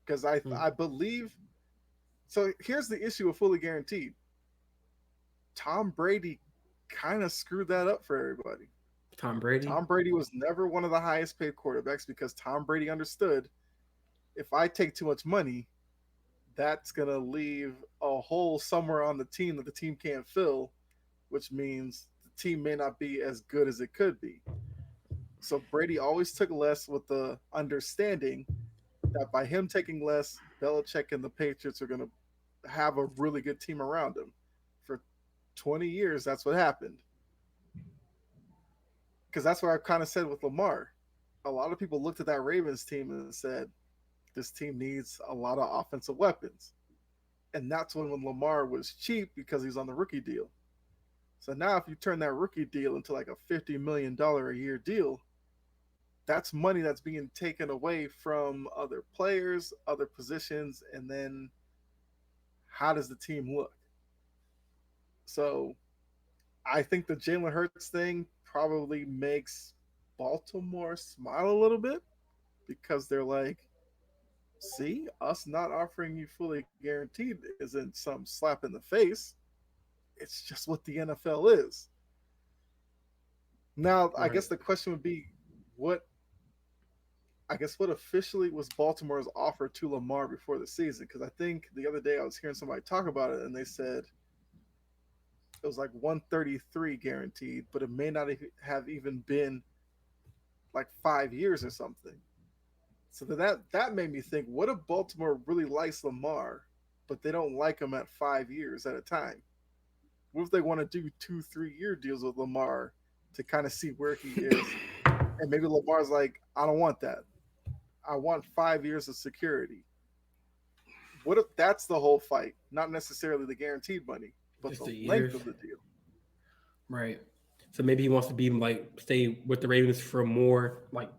because Hmm. I believe. So here's the issue with fully guaranteed. Tom Brady kind of screwed that up for everybody. Tom Brady. Tom Brady was never one of the highest paid quarterbacks because Tom Brady understood if I take too much money, that's going to leave a hole somewhere on the team that the team can't fill, which means the team may not be as good as it could be. So Brady always took less with the understanding that by him taking less, Belichick and the Patriots are going to have a really good team around him. For 20 years, that's what happened. Because that's what I kind of said with Lamar. A lot of people looked at that Ravens team and said, this team needs a lot of offensive weapons. And that's when Lamar was cheap because he's on the rookie deal. So now if you turn that rookie deal into like a $50 million a year deal, that's money that's being taken away from other players, other positions, and then how does the team look? So I think the Jalen Hurts thing probably makes Baltimore smile a little bit because they're like, see, us not offering you fully guaranteed isn't some slap in the face. It's just what the NFL is. Now, I Right. guess the question would be, what what officially was Baltimore's offer to Lamar before the season? Because I think the other day I was hearing somebody talk about it, and they said it was like 133 guaranteed, but it may not have even been like 5 years or something. So that made me think: what if Baltimore really likes Lamar, but they don't like him at 5 years at a time? What if they want to do 2 3 year deals with Lamar to kind of see where he is? And maybe Lamar's like, I don't want that. I want 5 years of security. What if that's the whole fight? Not necessarily the guaranteed money, but Just the the length years. of the deal. Right. So maybe he wants to be like stay with the Ravens for more, like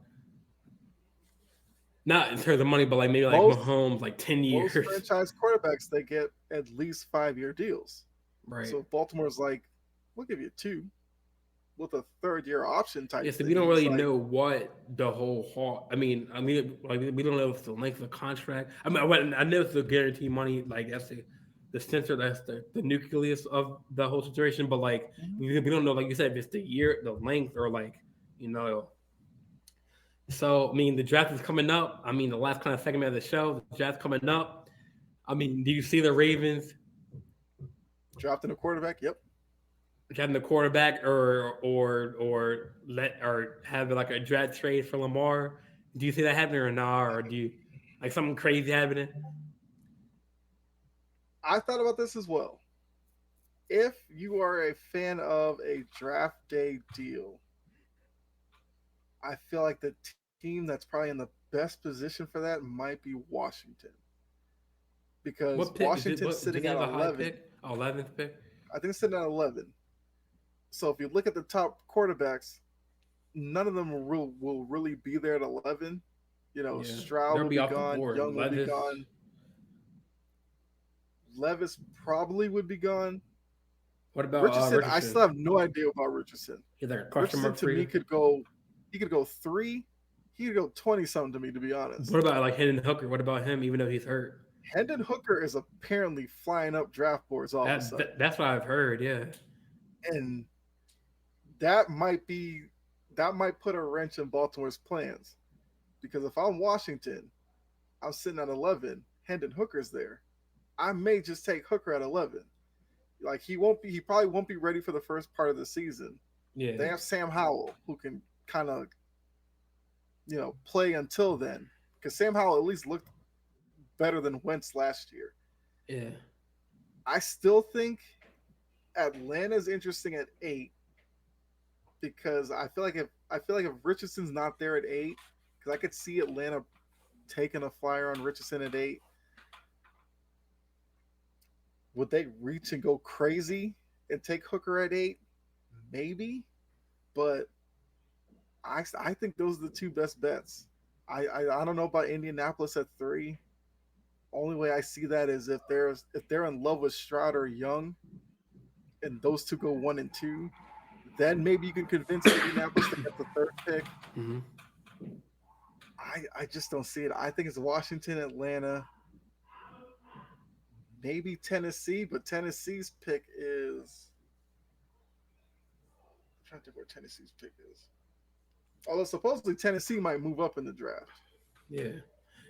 not in terms of money, but like maybe like Most Mahomes, like 10 years. most franchise quarterbacks they get at least 5 year deals. Right. So if Baltimore's like, we'll give you two with a third year option Yeah. type So we thing. don't It's really like, know what the whole haul. Like we don't know if the length of the contract. I know it's the guaranteed money. Like that's the center. That's the nucleus of the whole situation. But like we don't know, like you said, if it's the year, the length, or like you know. So the draft is coming up. The last kind of segment of the show, the draft coming up. Do you see the Ravens drafting a quarterback. Yep. having the quarterback or let or have like a draft trade for Lamar? Do you see that happening or not? Or do you like something crazy happening? I thought about this as well. If you are a fan of a draft day deal, I feel like the team that's probably in the best position for that might be Washington because What pick? Washington's Do sitting they at have a high 11. pick? 11th pick? I think it's sitting at 11. So if you look at the top quarterbacks, none of them will really be there at 11. You know, Yeah, Stroud they'll will be be off the gone. board. Young will be Levis, gone. Levis probably would be gone. what about Richardson, I Richardson? still have no idea about Richardson. He's like a question Richardson mark to for me you. could go, he could go three, he could go 20 something to me, to be honest. What about like Hendon Hooker? What about him? Even though he's hurt, Hendon Hooker is apparently flying up draft boards all of a sudden. that's what I've heard. Yeah, And that might be, that might put a wrench in Baltimore's plans. Because if I'm Washington, I'm sitting at 11, Hendon Hooker's there. I may just take Hooker at 11. Like he probably won't be ready for the first part of the season. yeah, They have Sam Howell who can kind of, play until then. Because Sam Howell at least looked better than Wentz last year. yeah. I still think Atlanta's interesting at 8 because I feel like if Richardson's not there at 8, because I could see Atlanta taking a flyer on Richardson at 8. Would they reach and go crazy and take Hooker at 8? Maybe, but I think those are the two best bets. I don't know about Indianapolis at 3. Only way I see that is if they're in love with Stroud or Young, and those two go 1 and 2, then maybe you can convince Indianapolis to get the third pick. Mm-hmm. I just don't see it. I think it's Washington, Atlanta, maybe Tennessee, but Tennessee's pick is. I'm trying to think where Tennessee's pick is. Although supposedly Tennessee might move up in the draft. Yeah,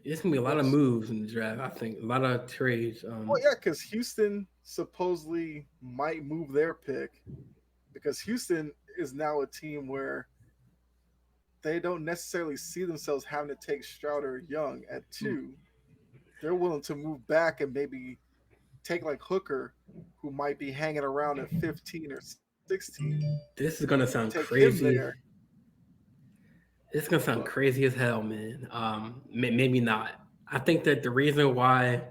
it's gonna be a lot of Which, moves in the draft. I think a lot of trades. well, yeah, because Houston supposedly might move their pick because Houston is now a team where they don't necessarily see themselves having to take Stroud or Young at 2. They're willing to move back and maybe take like Hooker, who might be hanging around at 15 or 16, This is gonna take sound him there. crazy. It's gonna sound But crazy as hell, man. Maybe not. I think that the reason why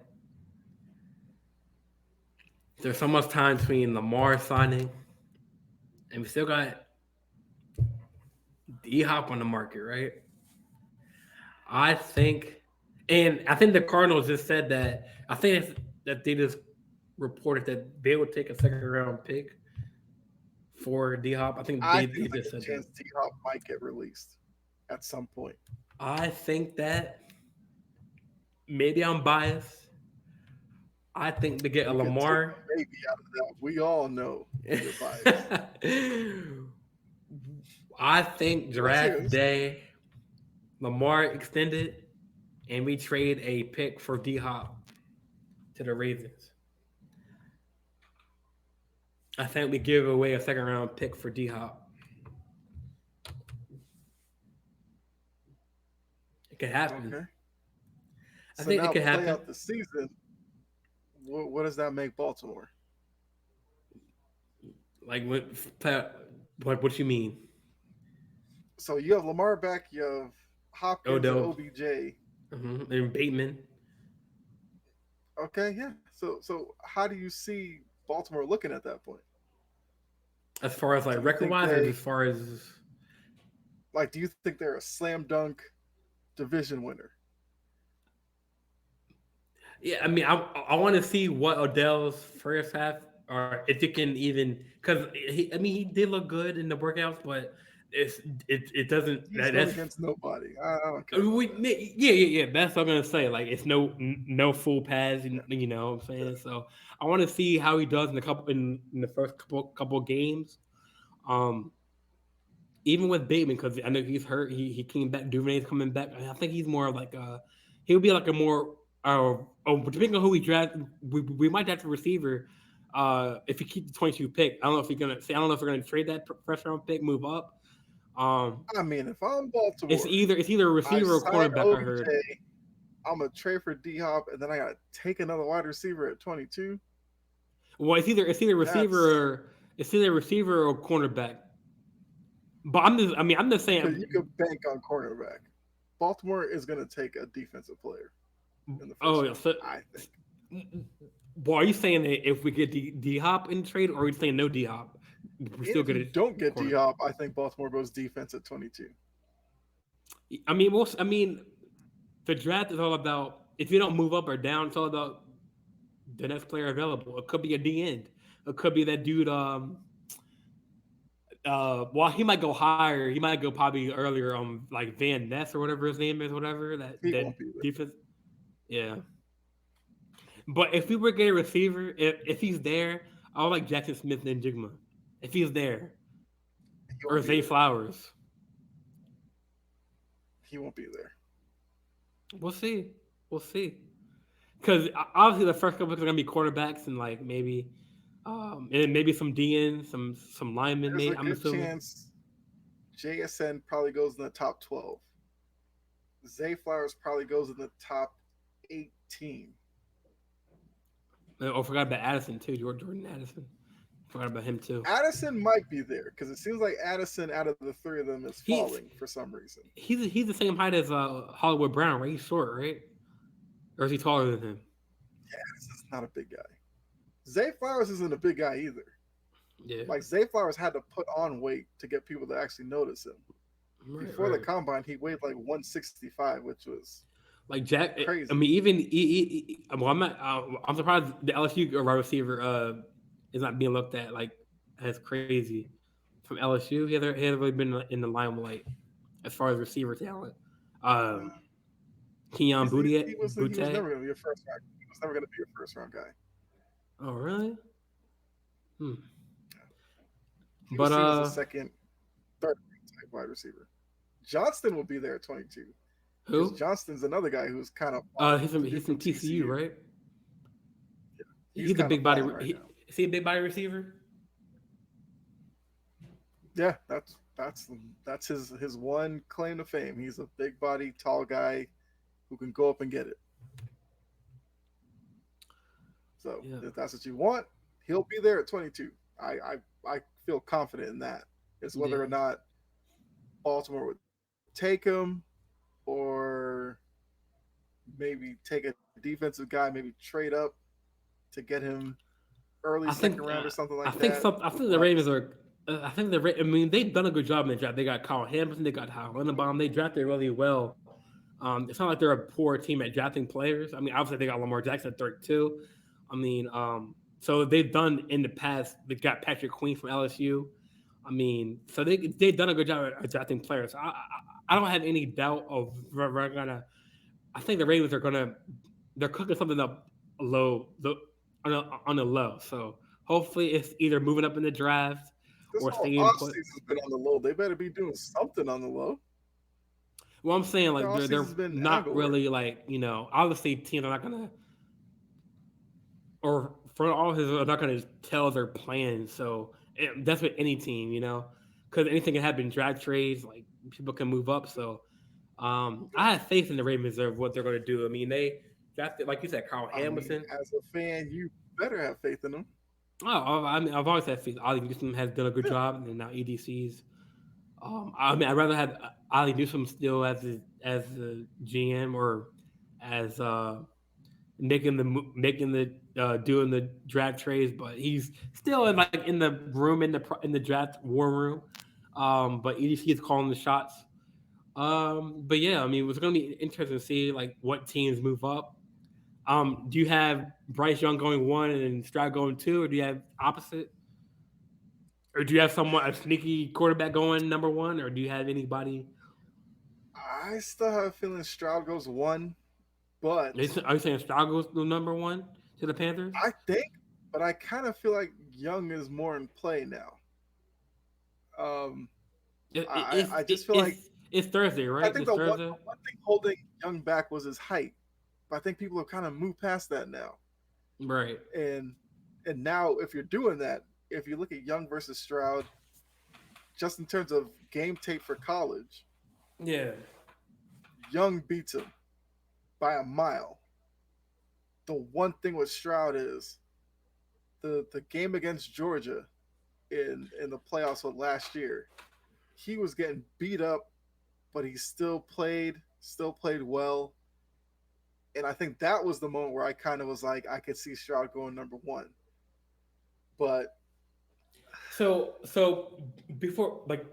there's so much time between Lamar signing and we still got D Hop on the market, right? I think, and I think the Cardinals just said that. I think that they just reported that they would take a second round pick for D Hop. I think I they think just there's said a that. chance D Hop might get released at some point. I think that maybe I'm biased. I think to get a You can take Lamar. a baby out of that. We all know you're biased. I think Let's hear draft this. day, Lamar extended, and we trade a pick for D Hop to the Ravens. I think we give away a second round pick for D Hop. It could happen. Okay. I So think it now could play happen. out the season. What does that make Baltimore? Like what you mean? So you have Lamar back, you have Hopkins and Odell OBJ. and Bateman. Okay, yeah. So how do you see Baltimore looking at that point? As far as Do like you record think wise, or they as far as do you think they're a slam dunk division winner? yeah, I mean, I want to see what Odell's first half, or if it can even, because he did look good in the workouts, but it's it doesn't He's going that's against nobody. I don't care about that. yeah. That's what I'm gonna say. Like it's no full pass, Yeah, you know what I'm yeah. saying. So I want to see how he does in in the first couple games. Um, even with Bateman, because I know he's hurt. He came back. Duvernay's coming back. I think he's more of like he'll be like a more depending on who we draft, we might draft a receiver. If he keeps the 22 pick, I don't know if he's gonna say. I don't know if we're gonna trade that first round pick, move up. Um, I mean, if I'm Baltimore, it's either a I receiver or signed cornerback. I heard. OBJ. I'm gonna trade for D Hop, and then I gotta take another wide receiver at 22. Well, That's it's either receiver or cornerback. But I'm just saying. because you could bank on cornerback. Baltimore is gonna take a defensive player in the Oh, first yeah, round. so, I think. well, are you saying that if we get D Hop in trade, or are you saying no D Hop? we're And still if good you at don't get D corner. Hop, I think Baltimore goes defense at 22. I mean, I mean, the draft is all about if you don't move up or down, it's all about the next player available. It could be a D end. It could be that dude. Well, he might go higher. He might go probably earlier. Like Van Ness or whatever his name is, whatever He that won't be there. defense. Yeah, but if we were getting a receiver, if he's there, I would like Jackson Smith and Jigma. If he's there, He or won't be Zay there. Flowers, He won't be there. we'll see. We'll see. Because obviously the first couple are gonna be quarterbacks and like maybe, and maybe some DN, some linemen. There's Maybe a I'm good assuming. chance JSN probably goes in the top 12. Zay Flowers probably goes in the top 18. Oh, forgot about Addison too. Jordan Addison. Forgot about him too. Addison might be there because it seems like Addison out of the three of them is He's falling for some reason. he's the same height as Hollywood Brown, right? He's short, right? Or is he taller than him? Addison's not a big guy. Zay Flowers isn't a big guy either. Yeah. Like Zay Flowers had to put on weight to get people to actually notice him. Right, Before the right. combine, he weighed like 165, which was Like Jack, I crazy. mean, even well, I'm not. I'm surprised the LSU wide receiver is not being looked at like as crazy from LSU. He hasn't really been in the limelight as far as receiver talent. Um, Keon He was Butte. never going to be a first round. He was never going to be a first round guy. Oh, really? Hmm. He But was seen as a second, third type wide receiver. Johnston will be there at 22 because who? Johnston's another guy who's kind of He's from TCU, right? Yeah, he's He's a kind of big body. falling right now. Is he a big body receiver? Yeah, that's his one claim to fame. He's a big body, tall guy who can go up and get it. So Yeah. if that's what you want, he'll be there at 22. I feel confident in that. It's whether Yeah. or not Baltimore would take him or maybe take a defensive guy, maybe trade up to get him early I second think round or something I like think that. some I think the But Ravens are. I think I mean, they've done a good job in the draft. They got Kyle Hamilton. They got Hal Lindenbaum. They drafted really well. It's not like they're a poor team at drafting players. I mean, obviously they got Lamar Jackson at 32. I mean, so they've done in the past. They got Patrick Queen from LSU. I mean, so they've done a good job at drafting players. I don't have any doubt of we're gonna. I think the Ravens are gonna. They're cooking something up on the low. So hopefully it's either moving up in the draft this or whole staying put. offseason's been on the low. They better be doing something on the low. Well, I'm saying Their like they're offseason's been not Aguilar. really like obviously teams are not gonna or front offices are not gonna tell their plans. So that's with any team, because anything can happen. Draft trades, like people can move up. So I have faith in the Ravens of what they're gonna do. I mean they drafted like you said, Carl I mean, Hamilton. as a fan, you better have faith in them. Oh, I mean I've always had faith. Ollie Newsom has done a good Yeah. job, and now EDC's. I mean, I'd rather have Ali Newsom still as the GM or as making the doing the draft trades, but he's still in the room in the draft war room. But EDC is calling the shots. But yeah, I mean, it's going to be interesting to see like what teams move up. Do you have Bryce Young going one and Stroud going two, or do you have opposite? Or do you have someone a sneaky quarterback going number one, or do you have anybody? I still have a feeling Stroud goes one, but Are you saying Stroud goes to number one to the Panthers? I think, but I kind of feel like Young is more in play now. Um, I just feel like It's Thursday, I right? think It's Thursday. the one thing holding Young back was his height, but I think people have kind of moved past that now. Right. And now if you're doing that, if you look at Young versus Stroud, just in terms of game tape for college, Yeah. Young beats him by a mile. The one thing with Stroud is the game against Georgia in the playoffs of last year, he was getting beat up, but he still played well. And I think that was the moment where I kind of was like, I could see Stroud going number one. But So before like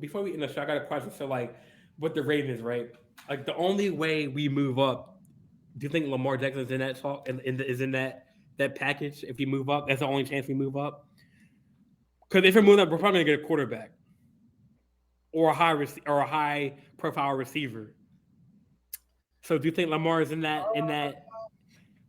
before we end the show, I got a question. So like with the Ravens, right? Like the only way we move up, do you think Lamar Jackson's in that talk and is in that package? If we move up, that's the only chance we move up. Because if we're moving up, we're probably gonna get a quarterback or or a high profile receiver. So do you think Lamar is in that?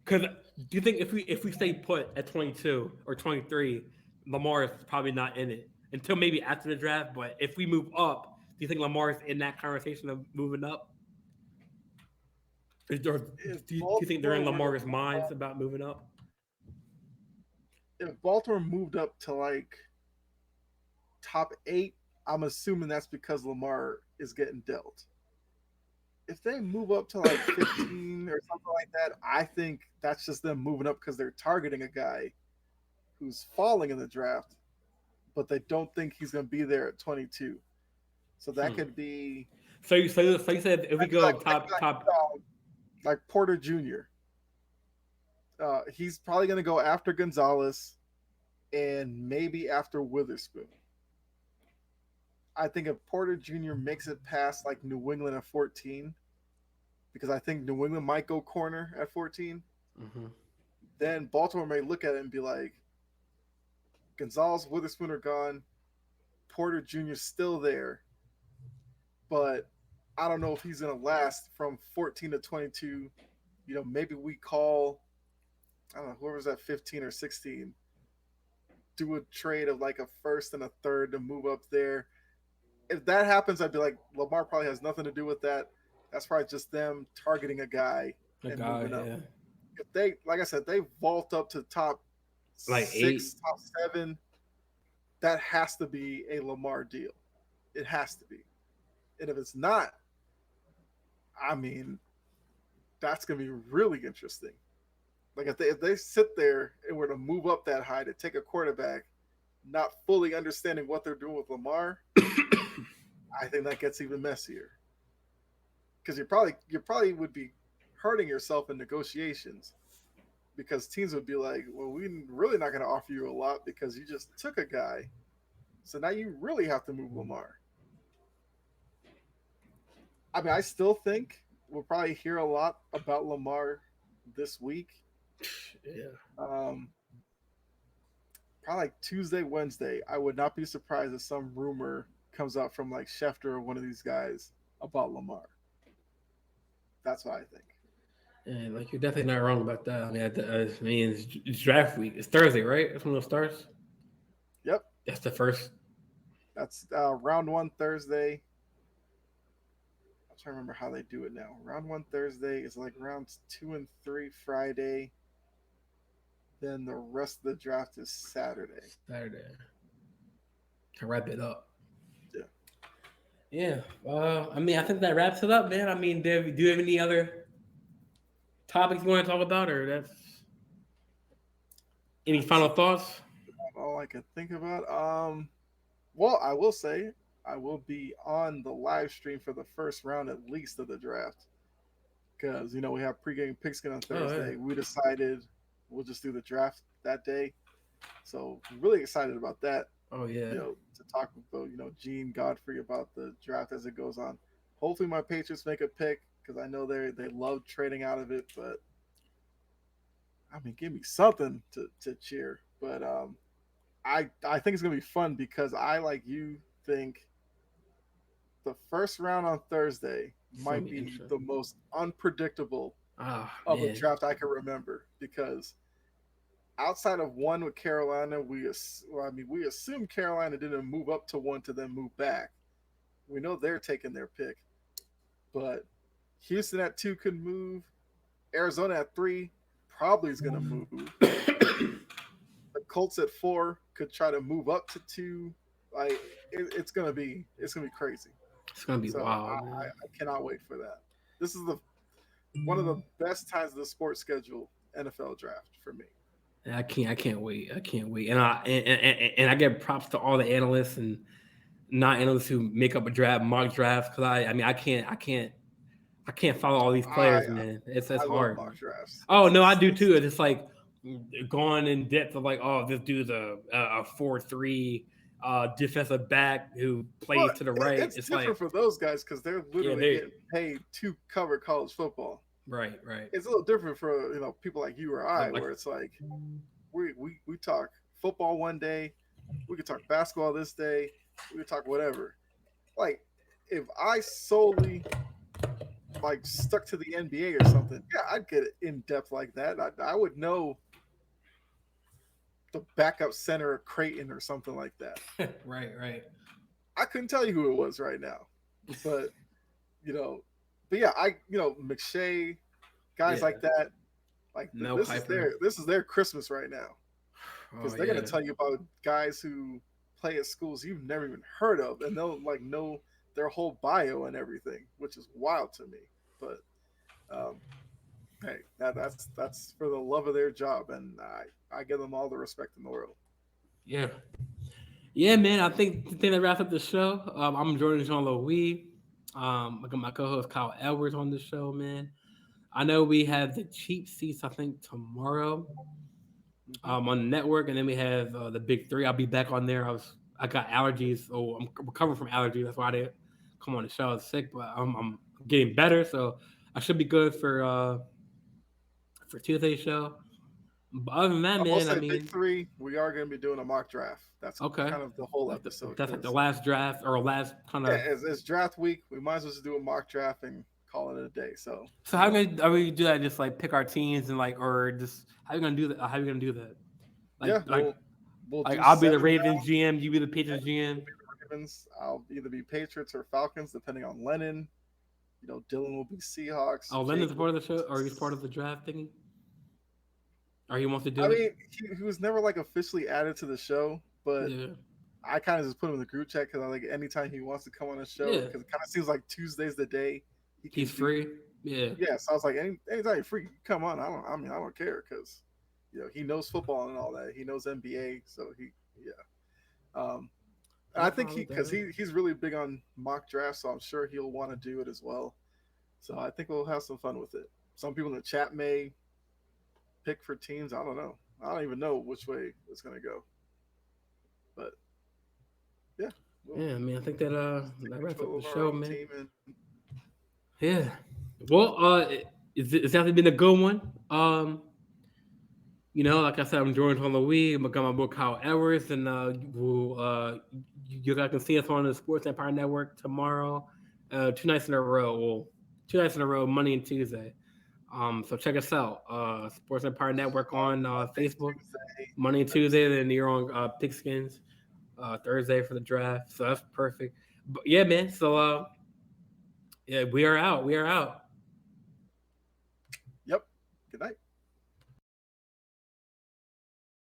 Because do you think if we stay put at 22 or 23, Lamar is probably not in it until maybe after the draft? But if we move up, do you think Lamar is in that conversation of moving up? Or If do you think they're Baltimore in were to Lamar's move minds up, about moving up? if Baltimore moved up to like top 8, I'm assuming that's because Lamar is getting dealt. If they move up to like 15 or something like that, I think that's just them moving up because they're targeting a guy who's falling in the draft, but they don't think he's going to be there at 22. So that Hmm. could be So you said if we go top. like Porter Jr. He's probably going to go after Gonzalez and maybe after Witherspoon. I think if Porter Jr. makes it past like New England at 14, because I think New England might go corner at 14, Mhm. then Baltimore may look at it and be like, Gonzalez, Witherspoon are gone. Porter Jr.'s still there, but I don't know if he's going to last from 14 to 22. Maybe we call, I don't know, whoever's at 15 or 16, do a trade of like a first and a third to move up there. If that happens, I'd be like, Lamar probably has nothing to do with that. That's probably just them targeting a guy A and guy, moving up. yeah, If they, like I said, they vault up to top like 8. 6, top 7, that has to be a Lamar deal. It has to be. And if it's not, I mean, that's going to be really interesting. Like if they sit there and were to move up that high to take a quarterback, not fully understanding what they're doing with Lamar, I think that gets even messier. Because you probably would be hurting yourself in negotiations because teams would be like, well, we're really not going to offer you a lot because you just took a guy, so now you really have to move Lamar. I mean, I still think we'll probably hear a lot about Lamar this week. Yeah. Um, Probably like Tuesday, Wednesday. I would not be surprised if some rumor comes out from like Schefter or one of these guys about Lamar. That's what I think. And like you're definitely not wrong about that. I mean, it's draft week. It's Thursday, right? That's when it starts. Yep, That's the first. that's round one Thursday. I'm trying to remember how they do it now. Round one Thursday is like rounds 2 and 3 Friday. Then the rest of the draft is Saturday. Saturday. To wrap it up. Yeah. Yeah. I mean, I think that wraps it up, man. I mean, do you have any other topics you want to talk about, or that's any That's final thoughts? all I can think about. Well, I will say I will be on the live stream for the first round at least of the draft because we have pregame pigskin on Oh yeah. Thursday. We decided we'll just do the draft that day, so really excited about that. Oh yeah. To talk about Gene Godfrey about the draft as it goes on. Hopefully, my Patriots make a pick because I know they love trading out of it, but I mean, give me something to cheer. But I think it's gonna be fun because I like you think the first round on Thursday It's gonna might be be interesting. the most unpredictable Ah of a man. draft I can remember because outside of one with Carolina, we assume Carolina didn't move up to one to then move back. We know they're taking their pick, but Houston at 2 could move. Arizona at 3 probably is going to move. The Colts at 4 could try to move up to 2. Like it's gonna be crazy. It's gonna be So wild, man. I cannot wait for that. This is the one of the best times of the sports schedule NFL draft for me. And I can't wait. I can't wait. And I give props to all the analysts and not analysts who make up a draft mock drafts because I mean I can't follow all these I players, man. It's I love hard. mock drafts. Oh no, I do too. It's just like going in depth of like, oh, this dude's a 4-3 defensive back who Well, plays to the right. it's It's different like, for those guys because they're yeah, literally they getting paid to cover college football. right. It's a little different for people like you or I, Like where it's like we talk football one day, we could talk basketball this day, we could talk whatever. Like if I solely like stuck to the NBA or something, yeah, I'd get it in depth like that. I would know the backup center of Creighton or something like that. right. I couldn't tell you who it was right now, but you know, but yeah, McShay, guys Yeah, like that, like Mel this is Kiper. their Christmas right now Oh because they're gonna yeah, tell you about guys who play at schools you've never even heard of, and they'll like know their whole bio and everything, which is wild to me. But um, hey, that's for the love of their job, and I give them all the respect in the world. yeah, yeah, man. I think the thing that wraps up the show. I'm Jordan Jean Louis. I got my co-host Kyle Edwards on the show, man. I know we have the cheap seats. I think tomorrow Hmm. on the network, and then we have the big three. I'll be back on there. I got allergies, so I'm recovering from allergies. That's why I didn't come on the show. I was sick, but I'm getting better, so I should be good for Tuesday's show. But other than that, I will man, I say, big mean, three, we are going to be doing a mock draft. That's okay, kind of the whole like episode that's like the because last draft or last kind yeah, of. it's draft week. We might as well just do a mock draft and call it a day. So So how are we gonna do that? Just like pick our teams and like, or just how you gonna do that? How you gonna do that? Like yeah, like we'll like do I'll be the 7 Ravens rounds. GM, you be the Patriots GM. You'll be the Ravens. I'll either be Patriots or Falcons, depending on Lennon. Dylan will be Seahawks. Oh, Jake Lenon's a will part of the be. show, or he's part of the draft thingy, or he wants to I do it. mean, he was never like officially added to the show, but Yeah, I kind of just put him in the group chat because I like anytime he wants to come on the show yeah, because it kind of seems like Tuesday's the day he can he's do. free. Yeah, Yeah, so I was like, anytime you're free, come on. I don't care because he knows football and all that. He knows NBA, so yeah. And I I'm think fine with because that. he's really big on mock drafts, so I'm sure he'll want to do it as well. So I think we'll have some fun with it. Some people in the chat may pick for teams. I don't know. I don't even know which way it's gonna go. But yeah, we'll Yeah, I mean, I think take that wraps up control the of our show, own man. team and Yeah. Well, it's definitely been a good one. Like I said, I'm Jordan Louis. I'm got my book Kyle Edwards, and you guys can see us on the Sports Empire Network tomorrow, 2 nights in a row. Well, 2 nights in a row, Monday and Tuesday. So check us out, Sports Empire Network on on Monday, Facebook, Tuesday. Monday and Tuesday. Then you're on Pigskins Thursday for the draft. So that's perfect. But yeah, man. So yeah, we are out. We are out. Yep. Good night.